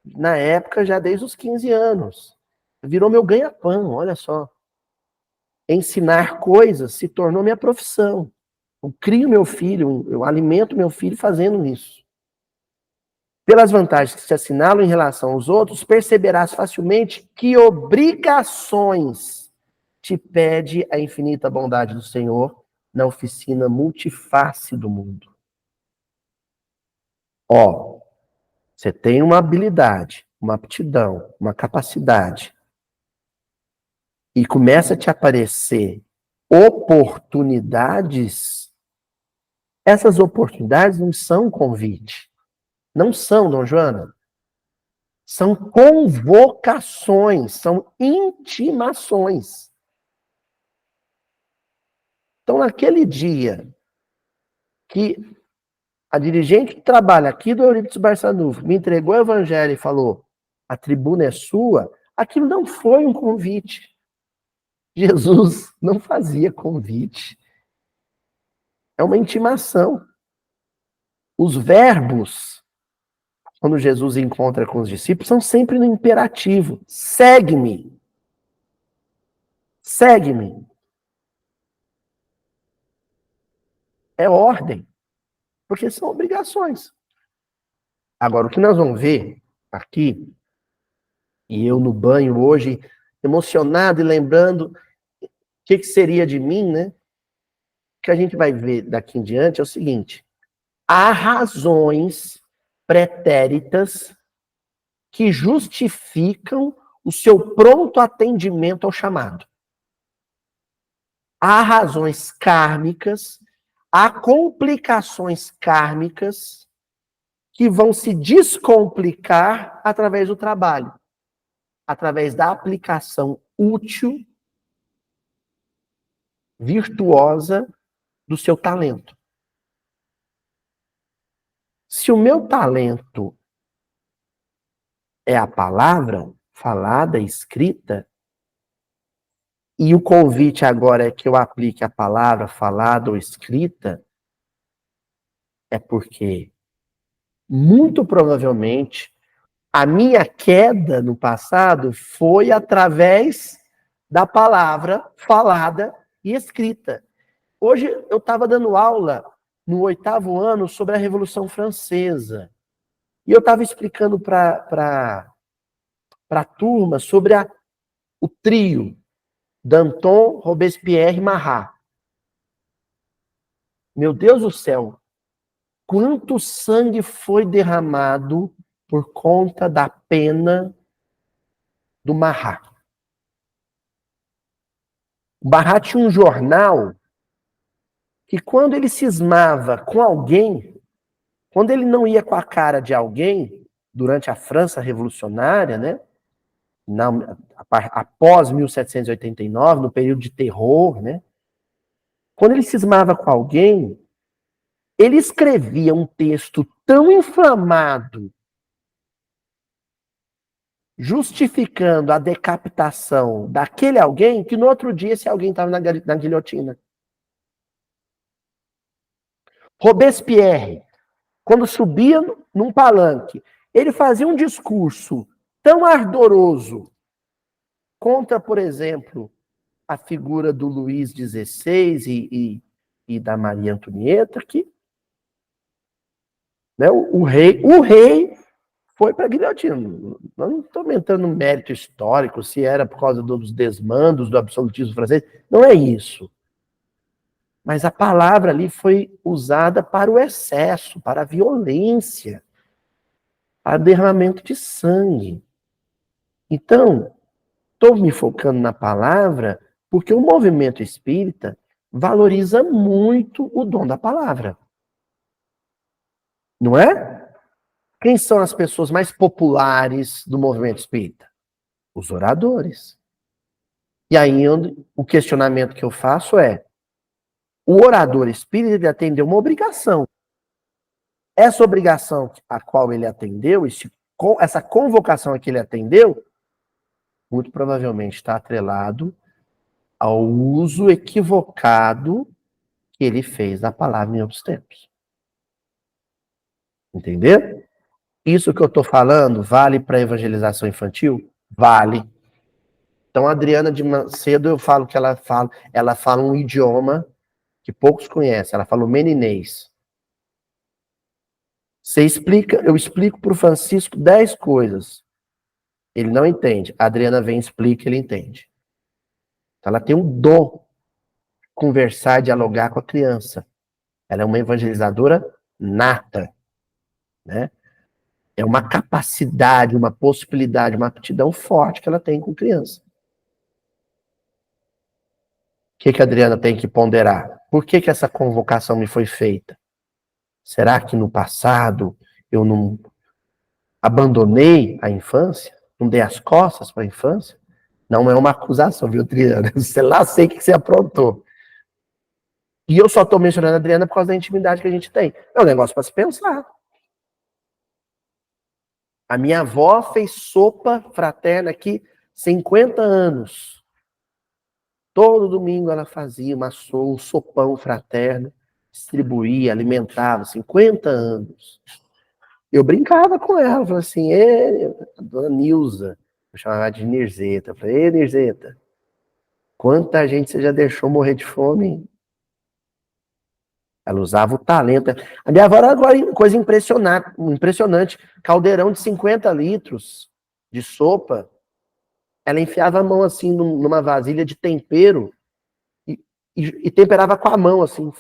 A: na época, já desde os 15 anos. Virou meu ganha-pão, olha só. ensinar coisas se tornou minha profissão. Eu crio meu filho, eu alimento meu filho fazendo isso. Pelas vantagens que se assinalam em relação aos outros, perceberás facilmente que obrigações te pede a infinita bondade do Senhor na oficina multiface do mundo. Ó, você tem uma habilidade, uma aptidão, uma capacidade, e começa a te aparecer oportunidades. Essas oportunidades não são convite. Não são, Dona Joana. São convocações, são intimações. Então, naquele dia que a dirigente que trabalha aqui do Eurípides Barçanufo me entregou o evangelho e falou, a tribuna é sua, aquilo não foi um convite. Jesus não fazia convite. É uma intimação. Os verbos, quando Jesus encontra com os discípulos, são sempre no imperativo. Segue-me. Segue-me. É ordem. Porque são obrigações. Agora, o que nós vamos ver aqui, e eu no banho hoje, emocionado e lembrando o que seria de mim, né? O que a gente vai ver daqui em diante é o seguinte. Há razões pretéritas que justificam o seu pronto atendimento ao chamado. Há razões kármicas, há complicações kármicas que vão se descomplicar através do trabalho, através da aplicação útil, virtuosa do seu talento. Se o meu talento é a palavra falada, escrita, e o convite agora é que eu aplique a palavra falada ou escrita, é porque, muito provavelmente, a minha queda no passado foi através da palavra falada e escrita. Hoje eu estava dando aula no 8º ano sobre a Revolução Francesa. E eu estava explicando para a turma sobre o trio Danton, Robespierre e Marat. Meu Deus do céu, quanto sangue foi derramado por conta da pena do Marat. O Marat tinha um jornal que quando ele cismava com alguém, quando ele não ia com a cara de alguém, durante a França revolucionária, né? Após 1789, no período de terror, né? Quando ele cismava com alguém, ele escrevia um texto tão inflamado, justificando a decapitação daquele alguém, que no outro dia esse alguém estava na guilhotina. Robespierre, quando subia num palanque, ele fazia um discurso tão ardoroso contra, por exemplo, a figura do Luís XVI e da Maria Antonieta, que né, o rei foi para a guilhotina. Nós não estamos entrando no mérito histórico, se era por causa dos desmandos do absolutismo francês. Não é isso. Mas a palavra ali foi usada para o excesso, para a violência, para o derramamento de sangue. Então, estou me focando na palavra porque o movimento espírita valoriza muito o dom da palavra. Não é? Quem são as pessoas mais populares do movimento espírita? Os oradores. E aí o questionamento que eu faço é: o orador espírita atendeu uma obrigação. Essa obrigação a qual ele atendeu, essa convocação a que ele atendeu, muito provavelmente está atrelado ao uso equivocado que ele fez da palavra em outros tempos. Entendeu? Isso que eu estou falando vale para a evangelização infantil? Vale. Então, a Adriana de Macedo, eu falo que ela fala um idioma que poucos conhecem. Ela fala o meninês. Eu explico para o Francisco 10 coisas. Ele não entende. A Adriana vem e explica, ele entende. Então, ela tem um dom de conversar, dialogar com a criança. Ela é uma evangelizadora nata, né? É uma capacidade, uma possibilidade, uma aptidão forte que ela tem com criança. O que a Adriana tem que ponderar? Por que essa convocação me foi feita? Será que no passado eu não abandonei a infância? Não dei as costas para a infância? Não é uma acusação, viu, Adriana? Sei lá, sei o que você aprontou. E eu só estou mencionando a Adriana por causa da intimidade que a gente tem. É um negócio para se pensar. A minha avó fez sopa fraterna aqui 50 anos. Todo domingo ela fazia um sopão fraterno, distribuía, alimentava, 50 anos. Eu brincava com ela, falava assim, a dona Nilza, eu chamava de Nirzeta, eu falei, Nirzeta, quanta gente você já deixou morrer de fome? Ela usava o talento. A minha avó era agora coisa impressionante, caldeirão de 50 litros de sopa, ela enfiava a mão assim numa vasilha de tempero e temperava com a mão assim.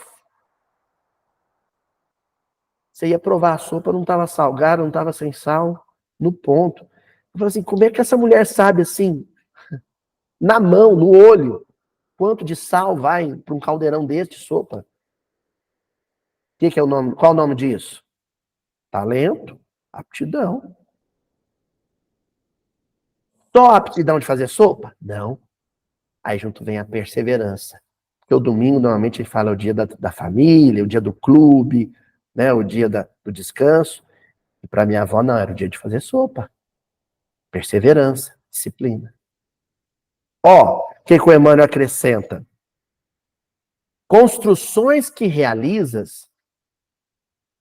A: Você ia provar a sopa, não estava salgada, não estava sem sal, no ponto. Eu falei assim, como é que essa mulher sabe assim, na mão, no olho, quanto de sal vai para um caldeirão desse de sopa? Que é o nome? Qual é o nome disso? Talento, aptidão. Só a aptidão de fazer sopa? Não. Aí junto vem a perseverança. Porque o domingo, normalmente, ele fala o dia da família, o dia do clube, né, o dia do descanso. E para minha avó, não, era o dia de fazer sopa. Perseverança, disciplina. Ó, o que o Emmanuel acrescenta? Construções que realizas,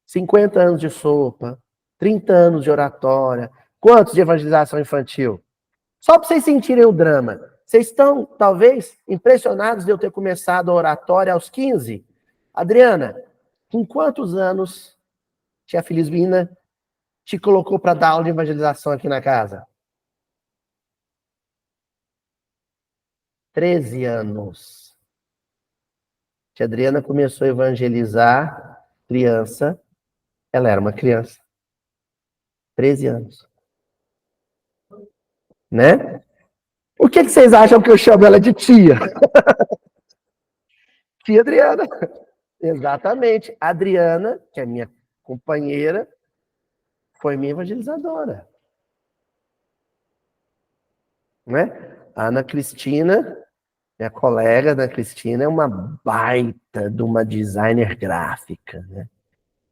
A: 50 anos de sopa, 30 anos de oratória, quantos de evangelização infantil? Só para vocês sentirem o drama. Vocês estão, talvez, impressionados de eu ter começado a oratória aos 15? Adriana, com quantos anos tia Felizmina te colocou para dar aula de evangelização aqui na casa? 13 anos. Tia Adriana começou a evangelizar criança. Ela era uma criança. 13 anos. Né? Por que vocês acham que eu chamo ela de tia? Tia Adriana. Exatamente. A Adriana, que é minha companheira, foi minha evangelizadora. Né? A Ana Cristina, minha colega Ana Cristina, é uma baita de uma designer gráfica. Né?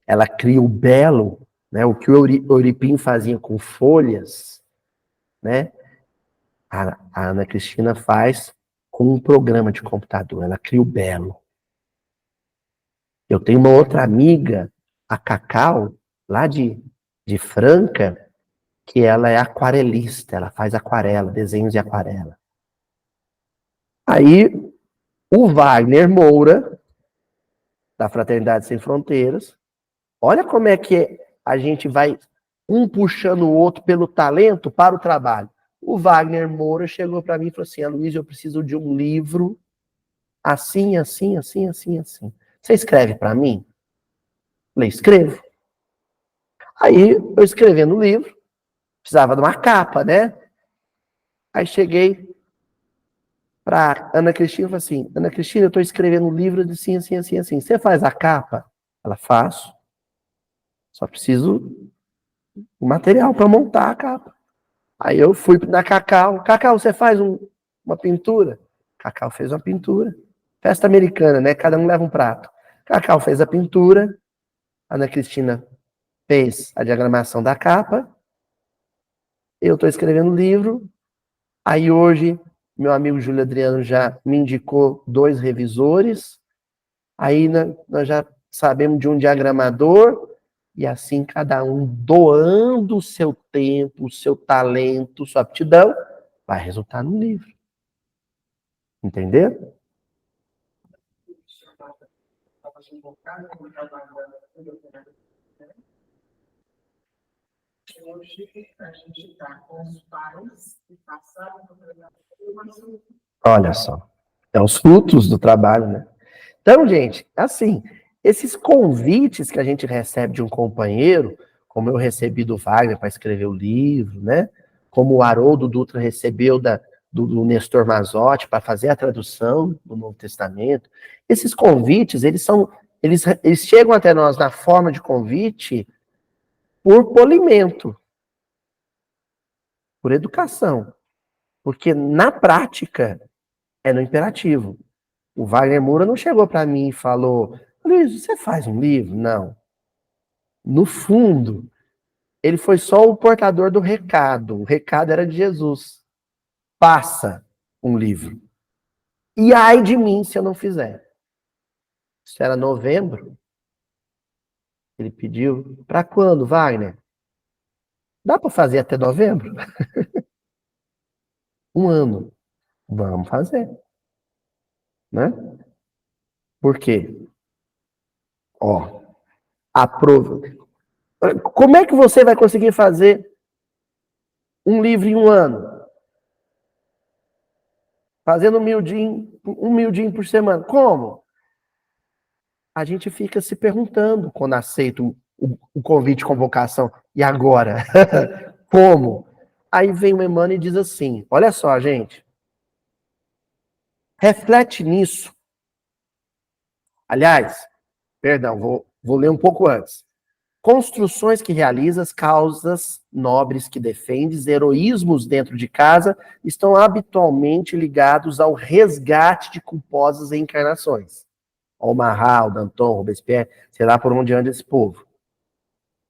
A: Ela cria o belo, né? O que o Euripim fazia com folhas, né? A Ana Cristina faz com um programa de computador. Ela cria o belo. Eu tenho uma outra amiga, a Cacau, lá de Franca, que ela é aquarelista, ela faz aquarela, desenhos de aquarela. Aí, o Wagner Moura, da Fraternidade Sem Fronteiras, olha como é que a gente vai um puxando o outro pelo talento para o trabalho. O Wagner Moura chegou para mim e falou assim, Luiz, eu preciso de um livro assim, assim, assim, assim, assim. Você escreve para mim? Falei, escrevo. Aí, eu escrevendo o livro, precisava de uma capa, né? Aí cheguei para Ana Cristina e falei assim, Ana Cristina, eu estou escrevendo um livro de assim, assim, assim, assim. Você faz a capa? Ela, faço. Só preciso o material para montar a capa. Aí eu fui na Cacau. Cacau, você faz uma pintura? Cacau fez uma pintura. Festa americana, né? Cada um leva um prato. Cacau fez a pintura. Ana Cristina fez a diagramação da capa. Eu estou escrevendo o livro. Aí hoje, meu amigo Júlio Adriano já me indicou 2 revisores. Aí nós já sabemos de um diagramador. E assim, cada um doando o seu tempo, o seu talento, sua aptidão, vai resultar no livro. Entender?
B: Hoje a gente está com os pais que passaram por uma.
A: Olha só. É os frutos do trabalho, né? Então, gente, assim, esses convites que a gente recebe de um companheiro, como eu recebi do Wagner para escrever o livro, né? Como o Haroldo Dutra recebeu do Nestor Mazotti para fazer a tradução do Novo Testamento, esses convites, eles chegam até nós na forma de convite por polimento, por educação. Porque na prática é no imperativo. O Wagner Moura não chegou para mim e falou: Luiz, você faz um livro? Não. No fundo, ele foi só o portador do recado. O recado era de Jesus. Passa um livro. E ai de mim se eu não fizer. Isso era novembro. Ele pediu. Para quando, Wagner? Dá para fazer até novembro? Um ano. Vamos fazer. Né? Por quê? Ó, aprova. Como é que você vai conseguir fazer um livro em um ano? Fazendo um mildinho por semana. Como? A gente fica se perguntando quando aceita o convite de convocação. E agora? Como? Aí vem o Emmanuel e diz assim, olha só, gente. Reflete nisso. Aliás, perdão, vou ler um pouco antes. Construções que realizas, causas nobres que defendes, heroísmos dentro de casa, estão habitualmente ligados ao resgate de culposas reencarnações. Ao Marral, Danton, Robespierre, sei lá por onde anda esse povo.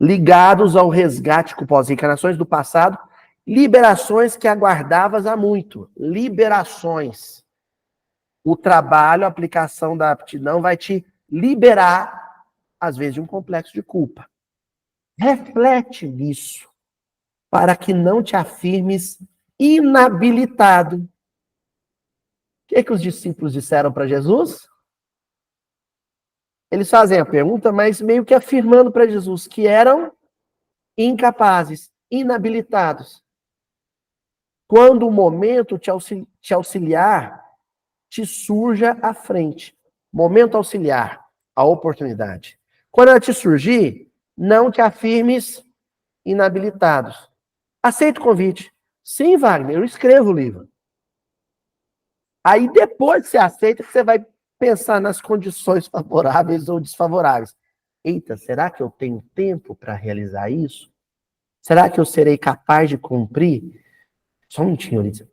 A: Ligados ao resgate de culposas reencarnações do passado, liberações que aguardavas há muito. Liberações. O trabalho, a aplicação da aptidão vai te liberar, às vezes, de um complexo de culpa. Reflete nisso, para que não te afirmes inabilitado. O que os discípulos disseram para Jesus? Eles fazem a pergunta, mas meio que afirmando para Jesus que eram incapazes, inabilitados. Quando o momento te auxiliar, te surja à frente. Momento auxiliar, a oportunidade. Quando ela te surgir, não te afirmes inabilitados. Aceita o convite. Sim, Wagner, eu escrevo o livro. Aí depois que você aceita, você vai pensar nas condições favoráveis ou desfavoráveis. Eita, será que eu tenho tempo para realizar isso? Será que eu serei capaz de cumprir? Só um minutinho, Lídia.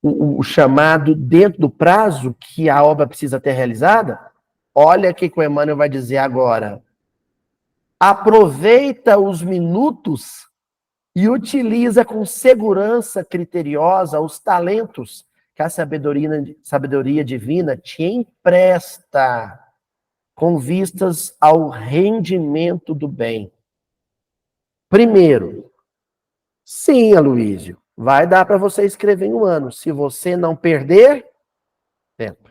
A: O chamado dentro do prazo que a obra precisa ter realizada? Olha o que o Emmanuel vai dizer agora. Aproveita os minutos e utiliza com segurança criteriosa os talentos que a sabedoria divina te empresta com vistas ao rendimento do bem. Primeiro, sim, Aloísio, vai dar para você escrever em um ano, se você não perder tempo.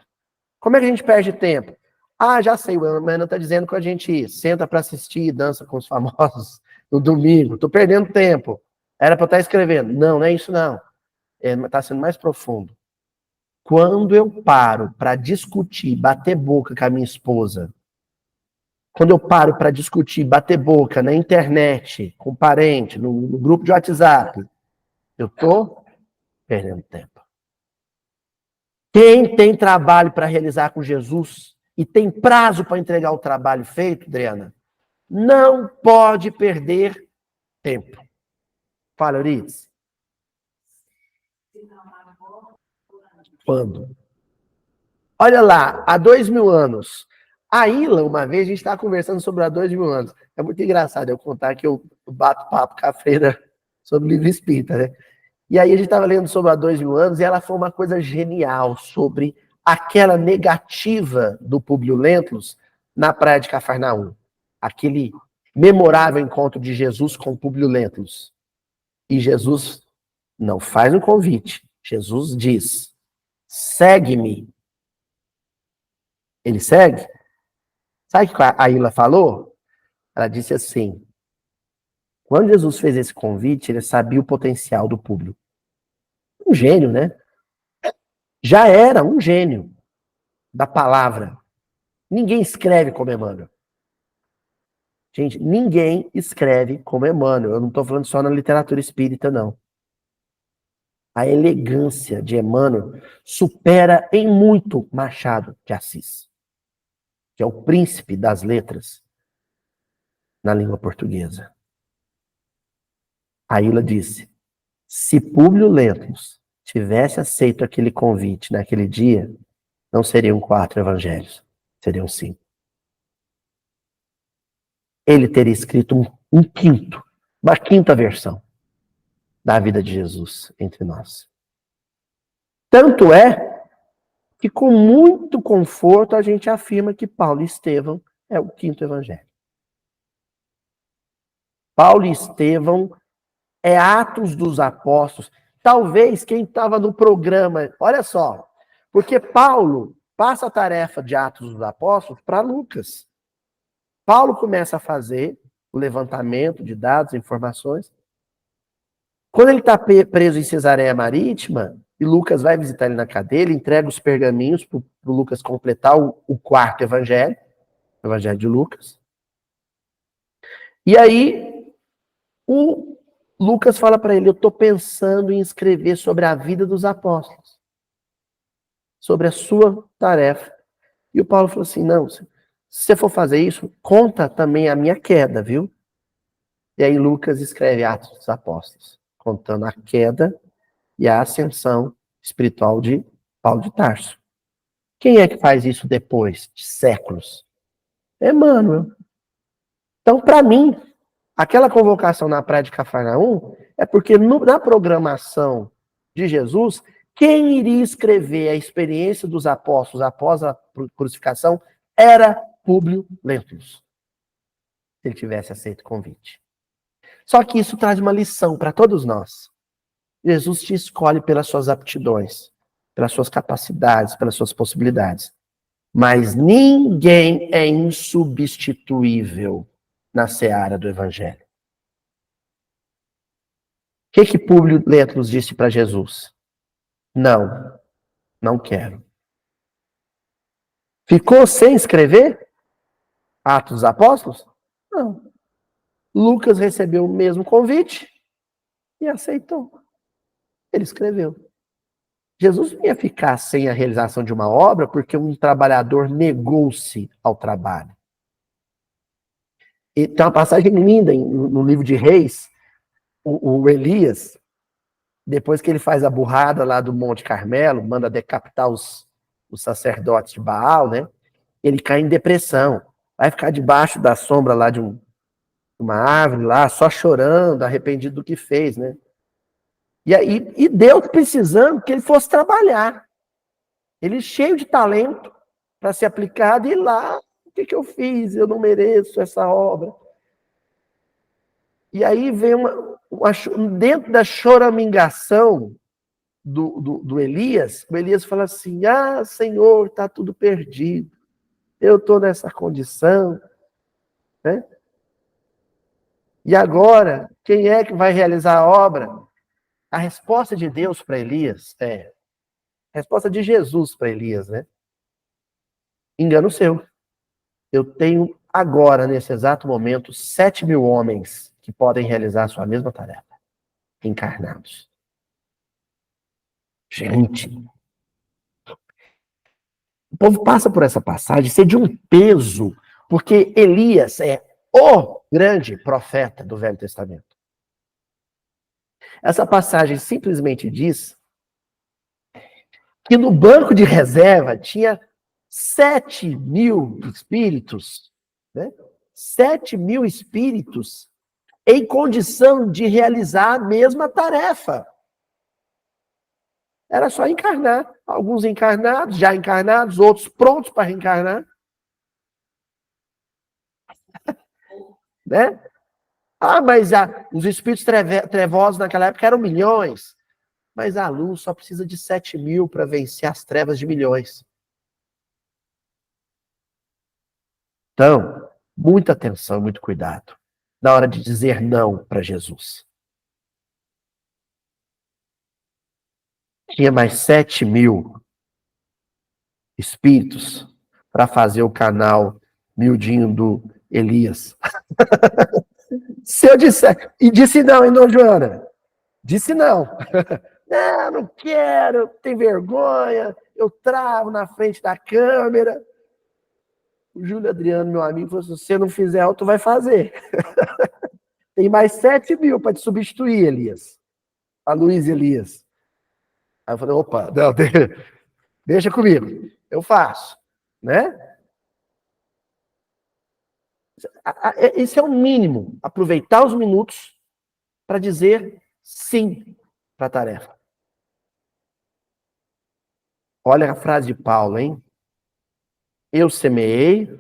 A: Como é que a gente perde tempo? Ah, já sei, o Emmanuel está dizendo que a gente senta para assistir dança com os famosos no domingo. Estou perdendo tempo. Era para eu estar escrevendo. Não, não é isso não. Está sendo mais profundo. Quando eu paro para discutir, bater boca com a minha esposa, quando eu paro para discutir, bater boca na internet, com parente, no grupo de WhatsApp, eu estou perdendo tempo. Quem tem trabalho para realizar com Jesus e tem prazo para entregar o trabalho feito, Adriana, não pode perder tempo. Fala, Euridice. Quando? Olha lá, há 2000 anos. A Ilha, uma vez, a gente estava conversando sobre há 2000 anos. É muito engraçado eu contar que eu bato papo com a freira sobre o livro espírita, né? E aí a gente estava lendo sobre há 2000 anos e ela foi uma coisa genial sobre aquela negativa do Públio Lentulus na praia de Cafarnaum. Aquele memorável encontro de Jesus com Públio Lentulus. E Jesus não faz um convite. Jesus diz, segue-me. Ele segue? Sabe o que a Ilha falou? Ela disse assim, quando Jesus fez esse convite, ele sabia o potencial do público. Um gênio, né? Já era um gênio da palavra. Ninguém escreve como Emmanuel. Gente, ninguém escreve como Emmanuel. Eu não estou falando só na literatura espírita, não. A elegância de Emmanuel supera em muito Machado de Assis, que é o príncipe das letras na língua portuguesa. A Ilha disse, se Públio Lentulus tivesse aceito aquele convite naquele dia, não seriam 4 evangelhos, seriam 5. Ele teria escrito uma quinta versão da vida de Jesus entre nós. Tanto é que com muito conforto a gente afirma que Paulo e Estevão é o 5º evangelho. Paulo e Estevão é Atos dos Apóstolos. Talvez quem estava no programa, olha só, porque Paulo passa a tarefa de Atos dos Apóstolos para Lucas. Paulo começa a fazer o levantamento de dados, informações. Quando ele está preso em Cesareia Marítima, e Lucas vai visitar ele na cadeia, ele entrega os pergaminhos para o Lucas completar o 4º evangelho, o evangelho de Lucas. E aí, o Lucas fala para ele, eu estou pensando em escrever sobre a vida dos apóstolos, sobre a sua tarefa. E o Paulo falou assim, não, se você for fazer isso, conta também a minha queda, viu? E aí Lucas escreve Atos dos Apóstolos, contando a queda e a ascensão espiritual de Paulo de Tarso. Quem é que faz isso depois de séculos? Emmanuel. Então, para mim, aquela convocação na praia de Cafarnaum é porque na programação de Jesus, quem iria escrever a experiência dos apóstolos após a crucificação era Públio Lentulus. Se ele tivesse aceito o convite. Só que isso traz uma lição para todos nós. Jesus te escolhe pelas suas aptidões, pelas suas capacidades, pelas suas possibilidades. Mas ninguém é insubstituível na seara do Evangelho. O que Públio Lentulus disse para Jesus? Não, não quero. Ficou sem escrever Atos dos Apóstolos? Não. Lucas recebeu o mesmo convite e aceitou. Ele escreveu. Jesus não ia ficar sem a realização de uma obra porque um trabalhador negou-se ao trabalho. E tem uma passagem linda no livro de Reis, o Elias, depois que ele faz a burrada lá do Monte Carmelo, manda decapitar os sacerdotes de Baal, né? Ele cai em depressão. Vai ficar debaixo da sombra lá de uma árvore lá, só chorando, arrependido do que fez, né? E Deus precisando que ele fosse trabalhar. Ele cheio de talento para ser aplicado, e lá, o que eu fiz? Eu não mereço essa obra. E aí vem dentro da choramingação do Elias, o Elias fala assim, Senhor, está tudo perdido. Eu estou nessa condição. Né? E agora, quem é que vai realizar a obra? A resposta de Deus para Elias a resposta de Jesus para Elias, né? Engano seu. Eu tenho agora, nesse exato momento, 7.000 homens que podem realizar a sua mesma tarefa, encarnados. Gente, o povo passa por essa passagem, ser de um peso, porque Elias é o grande profeta do Velho Testamento. Essa passagem simplesmente diz que no banco de reserva tinha 7.000 espíritos, né? 7.000 espíritos em condição de realizar a mesma tarefa. Era só encarnar. Alguns encarnados, já encarnados, outros prontos para reencarnar. Né? Mas os espíritos trevosos naquela época eram milhões. Mas a luz só precisa de 7.000 para vencer as trevas de milhões. Então, muita atenção, muito cuidado na hora de dizer não para Jesus. Tinha mais 7.000 espíritos para fazer o canal miudinho do Elias. Se eu disser... E disse não, hein, Dona Joana? Disse não. Não quero, tem vergonha, eu travo na frente da câmera. O Júlio Adriano, meu amigo, falou: se você não fizer, tu vai fazer. Tem mais 7.000 para te substituir, Elias. A Luiz Elias. Aí eu falei: opa, não, deixa comigo, eu faço. Né? Esse é o mínimo. Aproveitar os minutos para dizer sim para a tarefa. Olha a frase de Paulo, hein? Eu semeei,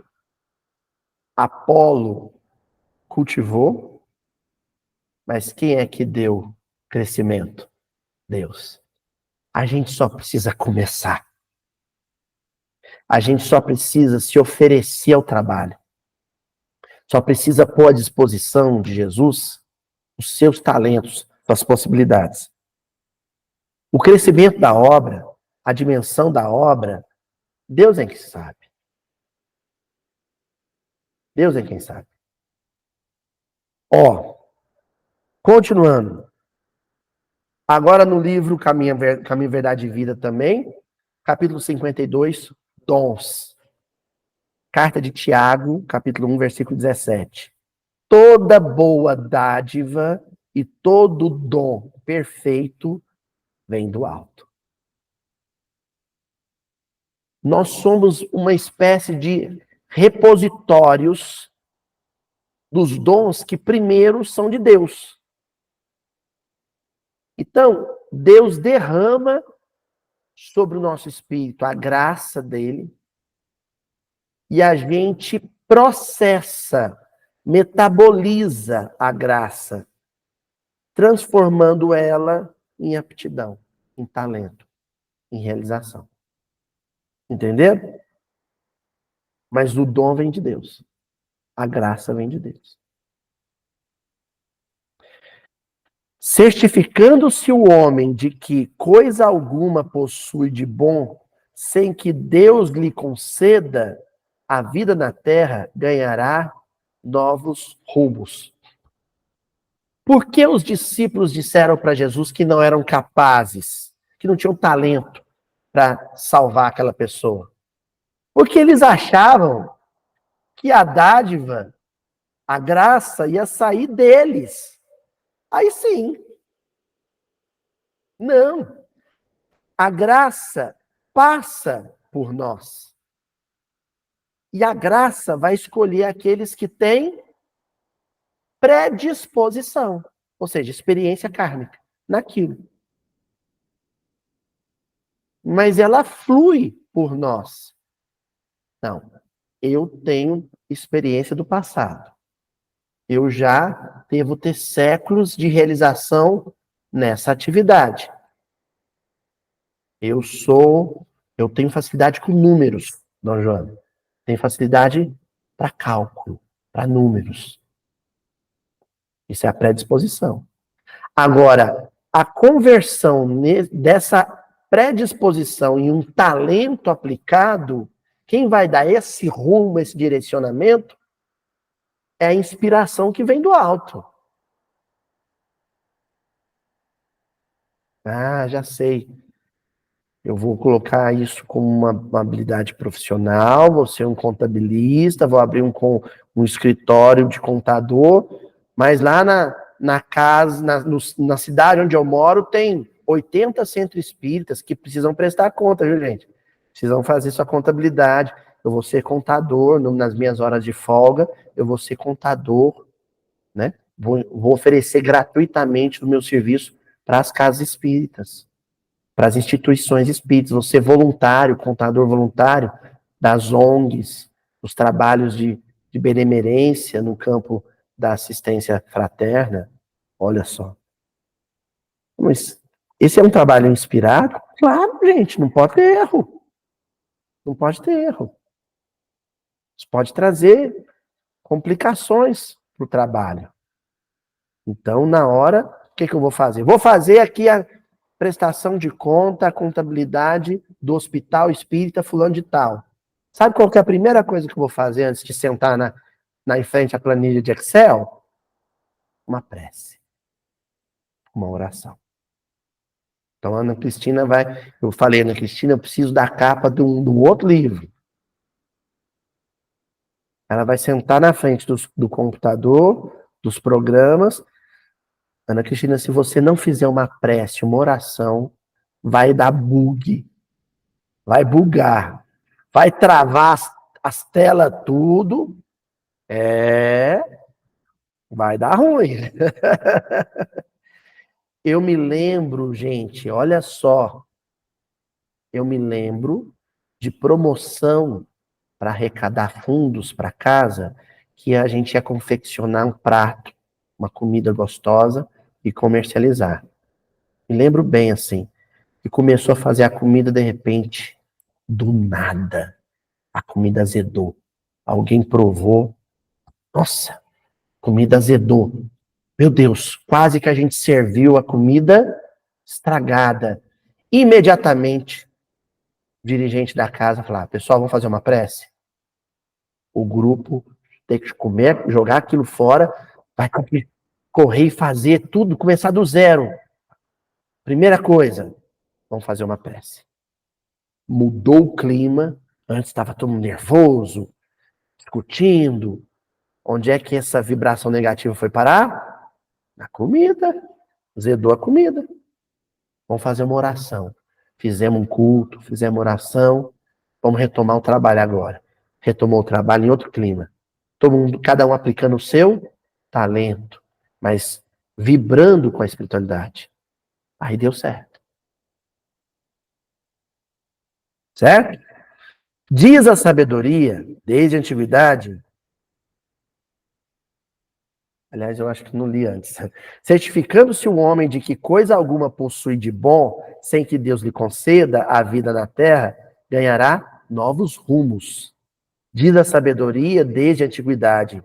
A: Apolo cultivou, mas quem é que deu crescimento? Deus. A gente só precisa começar. A gente só precisa se oferecer ao trabalho. Só precisa pôr à disposição de Jesus os seus talentos, suas possibilidades. O crescimento da obra, a dimensão da obra, Deus é quem sabe. Deus é quem sabe. Ó, continuando. Agora no livro Caminho, Verdade e Vida também, capítulo 52, dons. Carta de Tiago, capítulo 1, versículo 17. Toda boa dádiva e todo dom perfeito vem do alto. Nós somos uma espécie de repositórios dos dons que primeiro são de Deus. Então, Deus derrama sobre o nosso espírito a graça dele e a gente processa, metaboliza a graça, transformando ela em aptidão, em talento, em realização. Entenderam? Mas o dom vem de Deus. A graça vem de Deus. Certificando-se o homem de que coisa alguma possui de bom, sem que Deus lhe conceda, a vida na terra ganhará novos rumos. Por que os discípulos disseram para Jesus que não eram capazes, que não tinham talento para salvar aquela pessoa? Porque eles achavam que a dádiva, a graça, ia sair deles. Aí sim. Não. A graça passa por nós. E a graça vai escolher aqueles que têm predisposição, ou seja, experiência kármica naquilo. Mas ela flui por nós. Não. Eu tenho experiência do passado. Eu já devo ter séculos de realização nessa atividade. Eu tenho facilidade com números, Dona Joana. Tenho facilidade para cálculo, para números. Isso é a predisposição. Agora, a conversão dessa predisposição em um talento aplicado, quem vai dar esse rumo, esse direcionamento, é a inspiração que vem do alto. Ah, já sei. Eu vou colocar isso como uma habilidade profissional, vou ser um contabilista, vou abrir um escritório de contador, mas lá na casa, na cidade onde eu moro, tem 80 centros espíritas que precisam prestar conta, viu, gente? Precisam fazer sua contabilidade. Eu vou ser contador, nas minhas horas de folga, eu vou ser contador, né? Vou oferecer gratuitamente o meu serviço para as casas espíritas, para as instituições espíritas, vou ser voluntário, contador voluntário das ONGs, os trabalhos de benemerência no campo da assistência fraterna. Olha só. Mas Esse é um trabalho inspirado? Claro, gente, não pode ter erro. Não pode ter erro. Isso pode trazer complicações para o trabalho. Então, na hora, o que eu vou fazer? Vou fazer aqui a prestação de conta, a contabilidade do Hospital Espírita fulano de tal. Sabe qual que é a primeira coisa que eu vou fazer antes de sentar em frente à planilha de Excel? Uma prece. Uma oração. Então, a Ana Cristina eu falei, Ana Cristina, eu preciso da capa do outro livro. Ela vai sentar na frente do computador, dos programas. Ana Cristina, se você não fizer uma prece, uma oração, vai dar bug. Vai bugar. Vai travar as telas tudo. Vai dar ruim. Eu me lembro, gente, olha só. Eu me lembro de promoção para arrecadar fundos para casa, que a gente ia confeccionar um prato, uma comida gostosa e comercializar. Me lembro bem assim. E começou a fazer a comida de repente, do nada. A comida azedou. Alguém provou. Nossa, comida azedou. Meu Deus, quase que a gente serviu a comida estragada. Imediatamente, o dirigente da casa falou: pessoal, vamos fazer uma prece? O grupo tem que comer, jogar aquilo fora, vai ter que correr e fazer tudo, começar do zero. Primeira coisa, vamos fazer uma prece. Mudou o clima, antes estava todo mundo nervoso, discutindo. Onde é que essa vibração negativa foi parar? Na comida. Zedou a comida. Vamos fazer uma oração. Fizemos um culto, fizemos oração. Vamos retomar o trabalho agora. Retomou o trabalho em outro clima. Todo mundo, cada um aplicando o seu talento, mas vibrando com a espiritualidade. Aí deu certo. Certo? Diz a sabedoria, desde a antiguidade. Aliás, eu acho que não li antes. Certificando-se o homem de que coisa alguma possui de bom, sem que Deus lhe conceda a vida na terra, ganhará novos rumos. Diz a sabedoria desde a antiguidade.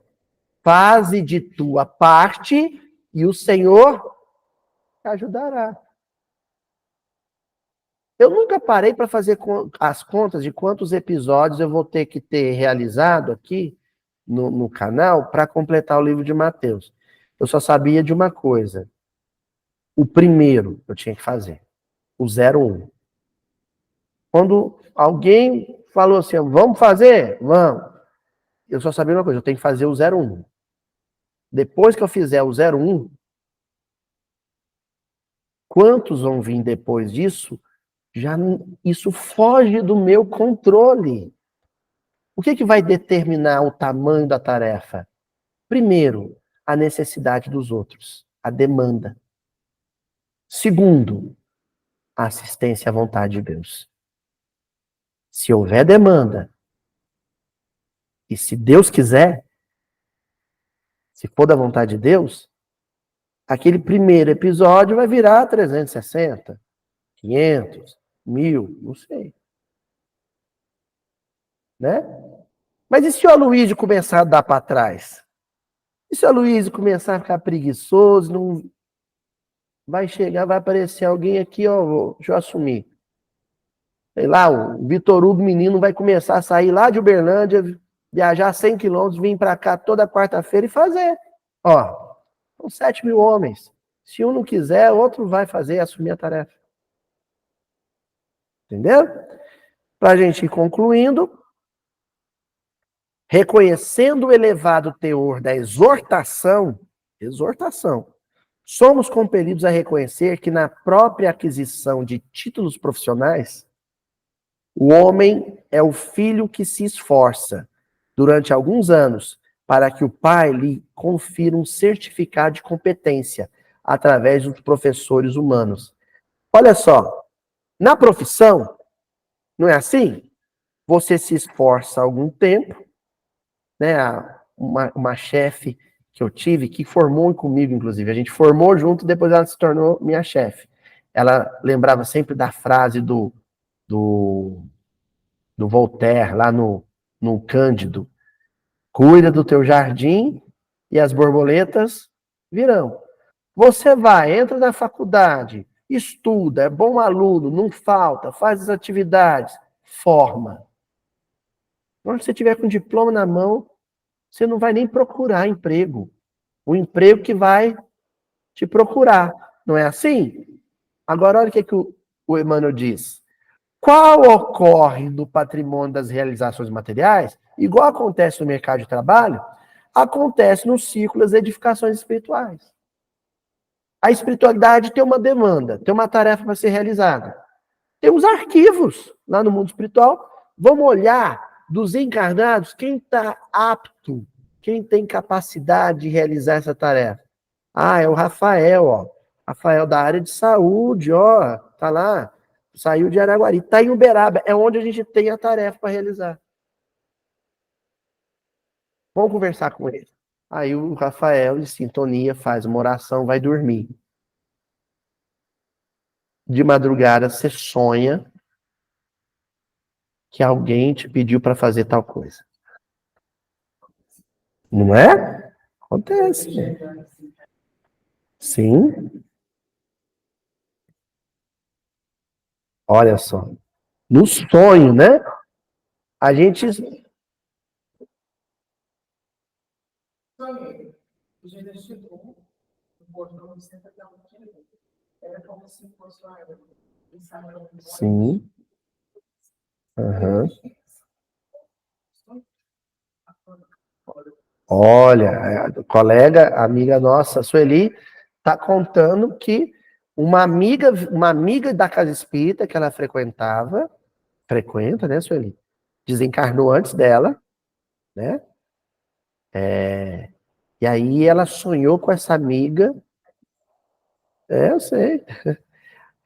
A: Faze de tua parte e o Senhor te ajudará. Eu nunca parei para fazer as contas de quantos episódios eu vou ter que ter realizado aqui no canal para completar o livro de Mateus. Eu só sabia de uma coisa. O primeiro eu tinha que fazer. O 01. Quando alguém falou assim, vamos fazer? Vamos. Eu só sabia uma coisa, eu tenho que fazer o 01. Depois que eu fizer o 01, quantos vão vir depois disso? Isso foge do meu controle. O que vai determinar o tamanho da tarefa? Primeiro, a necessidade dos outros, a demanda. Segundo, a assistência à vontade de Deus. Se houver demanda, e se Deus quiser, se for da vontade de Deus, aquele primeiro episódio vai virar 360, 500, 1000, não sei. Né? Mas e se o Aloysio começar a dar para trás? E se o Aloysio começar a ficar preguiçoso, não vai chegar, vai aparecer alguém aqui, ó, deixa eu assumir. Sei lá, o Vitor Hugo, menino, vai começar a sair lá de Uberlândia, viajar 100 quilômetros, vir para cá toda quarta-feira e fazer. Ó, são 7 mil homens. Se um não quiser, outro vai fazer e assumir a tarefa. Entendeu? Para a gente ir concluindo, reconhecendo o elevado teor da exortação, somos compelidos a reconhecer que na própria aquisição de títulos profissionais, o homem é o filho que se esforça durante alguns anos para que o pai lhe confira um certificado de competência através dos professores humanos. Olha só, na profissão, não é assim? Você se esforça algum tempo, né? Uma chefe que eu tive, que formou comigo, inclusive, a gente formou junto, depois ela se tornou minha chefe. ela lembrava sempre da frase do Voltaire, lá no Cândido: cuida do teu jardim e as borboletas virão. Você vai, entra na faculdade, estuda, é bom aluno, não falta, faz as atividades, forma. Quando você tiver com o diploma na mão, você não vai nem procurar emprego. O emprego que vai te procurar. Não é assim? Agora, olha o que o Emmanuel diz. Qual ocorre no patrimônio das realizações materiais, igual acontece no mercado de trabalho, acontece no círculo das edificações espirituais. A espiritualidade tem uma demanda, tem uma tarefa para ser realizada. Tem os arquivos lá no mundo espiritual. Vamos olhar dos encarnados quem está apto, quem tem capacidade de realizar essa tarefa. Ah, é o Rafael, ó. Rafael da área de saúde, ó. Tá lá. Saiu de Araguari. Tá em Uberaba. É onde a gente tem a tarefa para realizar. Vamos conversar com ele. Aí o Rafael, em sintonia, faz uma oração, vai dormir. De madrugada, você sonha que alguém te pediu para fazer tal coisa. Não é? Acontece. Sim. Olha só. No sonho, né? A gente.
B: Sonhei. O Júlio chegou no portão do centro da Utinha. Era como se fosse uma área.
A: Sim. Uhum. Olha, a colega, amiga nossa, Sueli, está contando que uma amiga da casa espírita que ela frequenta, né, Sueli? Desencarnou antes dela, né? E aí ela sonhou com essa amiga. Eu sei.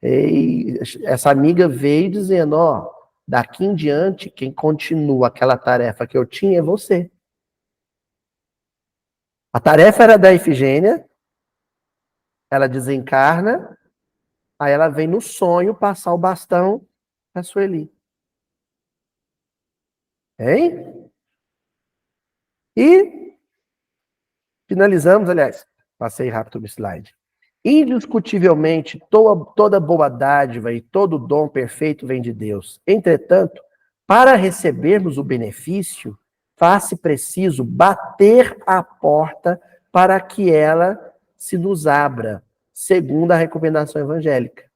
A: E essa amiga veio dizendo, ó, daqui em diante, quem continua aquela tarefa que eu tinha é você. A tarefa era da Ifigênia, ela desencarna, aí ela vem no sonho passar o bastão para Sueli. Hein? E finalizamos, aliás, passei rápido o slide. Indiscutivelmente, toda boa dádiva e todo dom perfeito vem de Deus. Entretanto, para recebermos o benefício, faz-se preciso bater a porta para que ela se nos abra, segundo a recomendação evangélica.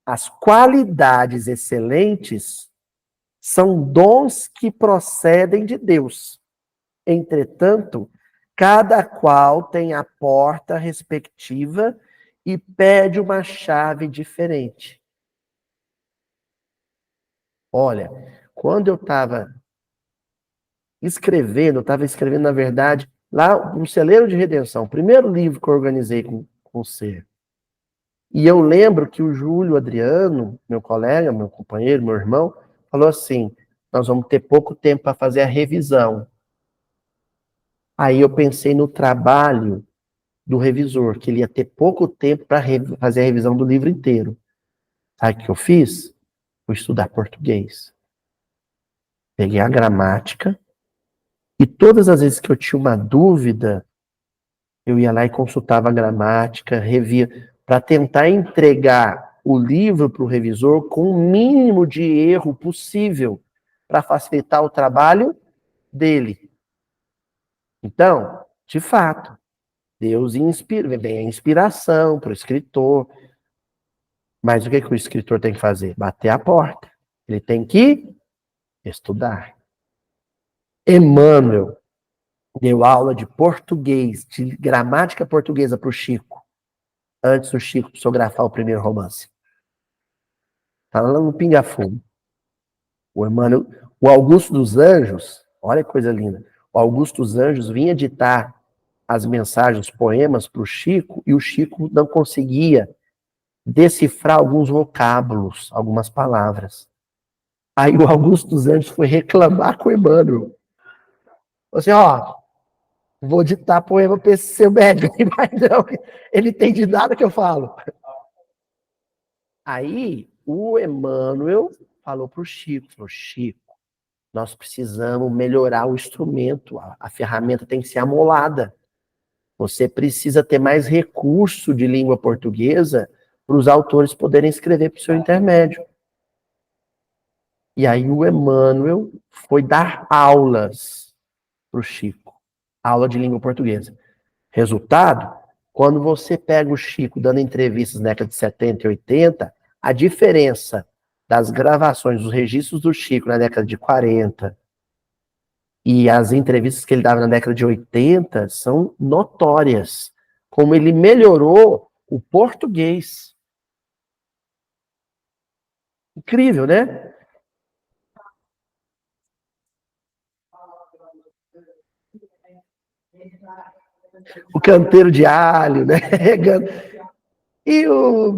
A: As qualidades excelentes são dons que procedem de Deus. Entretanto, cada qual tem a porta respectiva e pede uma chave diferente. Olha, quando eu estava escrevendo, na verdade, lá no Celeiro de Redenção, o primeiro livro que eu organizei com o Ser. E eu lembro que o Júlio Adriano, meu colega, meu companheiro, meu irmão, falou assim, nós vamos ter pouco tempo para fazer a revisão. Aí eu pensei no trabalho do revisor, que ele ia ter pouco tempo para fazer a revisão do livro inteiro. Sabe o que eu fiz? Fui estudar português. Peguei a gramática e todas as vezes que eu tinha uma dúvida, eu ia lá e consultava a gramática, revia, para tentar entregar o livro para o revisor com o mínimo de erro possível, para facilitar o trabalho dele. Então, de fato, Deus vem a inspiração para o escritor. Mas o que o escritor tem que fazer? Bater a porta. Ele tem que estudar. Emmanuel deu aula de português, de gramática portuguesa para o Chico, antes do Chico psicografar o primeiro romance. Está lá no Pinga Fogo. O Emmanuel, o Augusto dos Anjos, olha que coisa linda. O Augusto dos Anjos vinha ditar as mensagens, os poemas para o Chico, e o Chico não conseguia decifrar alguns vocábulos, algumas palavras. Aí o Augusto dos Anjos foi reclamar com o Emmanuel. Falou assim, ó, vou ditar poema para esse seu médico, mas não, ele entende nada que eu falo. Aí, o Emmanuel falou para o Chico, falou, Chico, nós precisamos melhorar o instrumento, a ferramenta tem que ser amolada. Você precisa ter mais recurso de língua portuguesa para os autores poderem escrever para o seu intermédio. E aí o Emmanuel foi dar aulas para o Chico, aula de língua portuguesa. Resultado, quando você pega o Chico dando entrevistas na década de 70 e 80, a diferença das gravações, dos registros do Chico na década de 40 e as entrevistas que ele dava na década de 80 são notórias. Como ele melhorou o português. Incrível, né? O canteiro de alho, né? E o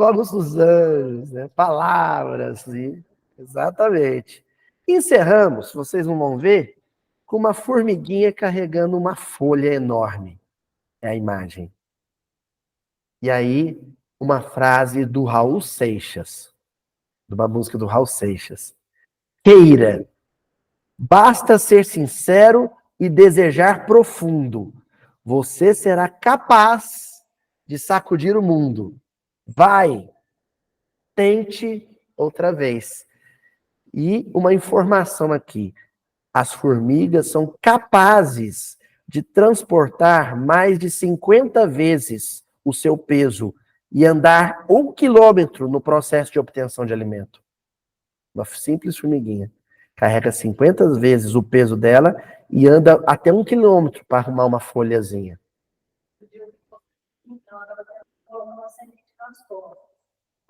A: Augusto dos Anjos, né? Palavras, exatamente. Encerramos, vocês não vão ver, com uma formiguinha carregando uma folha enorme. É a imagem. E aí, uma frase do Raul Seixas, de uma música do Raul Seixas. Queira, basta ser sincero e desejar profundo. Você será capaz de sacudir o mundo. Vai, tente outra vez. E uma informação aqui. As formigas são capazes de transportar mais de 50 vezes o seu peso e andar 1 quilômetro no processo de obtenção de alimento. Uma simples formiguinha. Carrega 50 vezes o peso dela e anda até 1 quilômetro para arrumar uma folhazinha.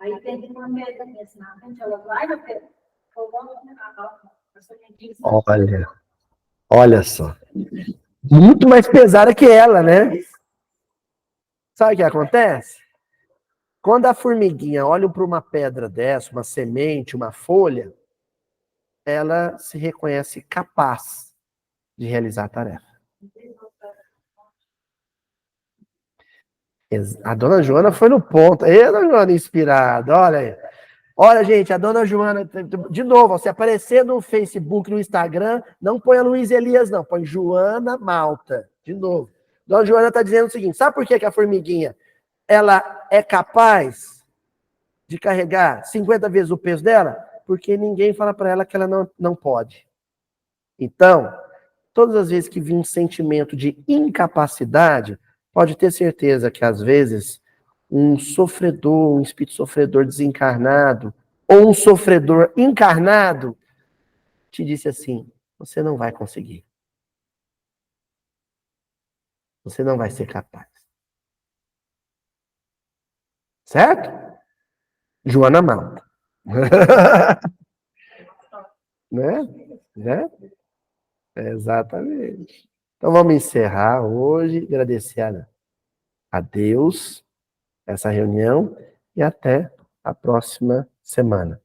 A: Aí tem uma meta nesse na frente, ela vai na frente. Olha só. Muito mais pesada que ela, né? Sabe o que acontece? Quando a formiguinha olha para uma pedra dessa, uma semente, uma folha, ela se reconhece capaz de realizar a tarefa. A dona Joana foi no ponto. E a dona Joana inspirada, olha aí. Olha, gente, a dona Joana, de novo, se aparecer no Facebook, no Instagram, não põe a Luiz Elias, não, põe Joana Malta, de novo. Dona Joana está dizendo o seguinte, sabe por que a formiguinha, ela é capaz de carregar 50 vezes o peso dela? Porque ninguém fala para ela que ela não pode. Então, todas as vezes que vir um sentimento de incapacidade, pode ter certeza que, às vezes, um sofredor, um espírito sofredor desencarnado, ou um sofredor encarnado, te disse assim, você não vai conseguir. Você não vai ser capaz. Certo? Joana Malta. Né? Né? Exatamente. Então vamos encerrar hoje, agradecer a Deus essa reunião e até a próxima semana.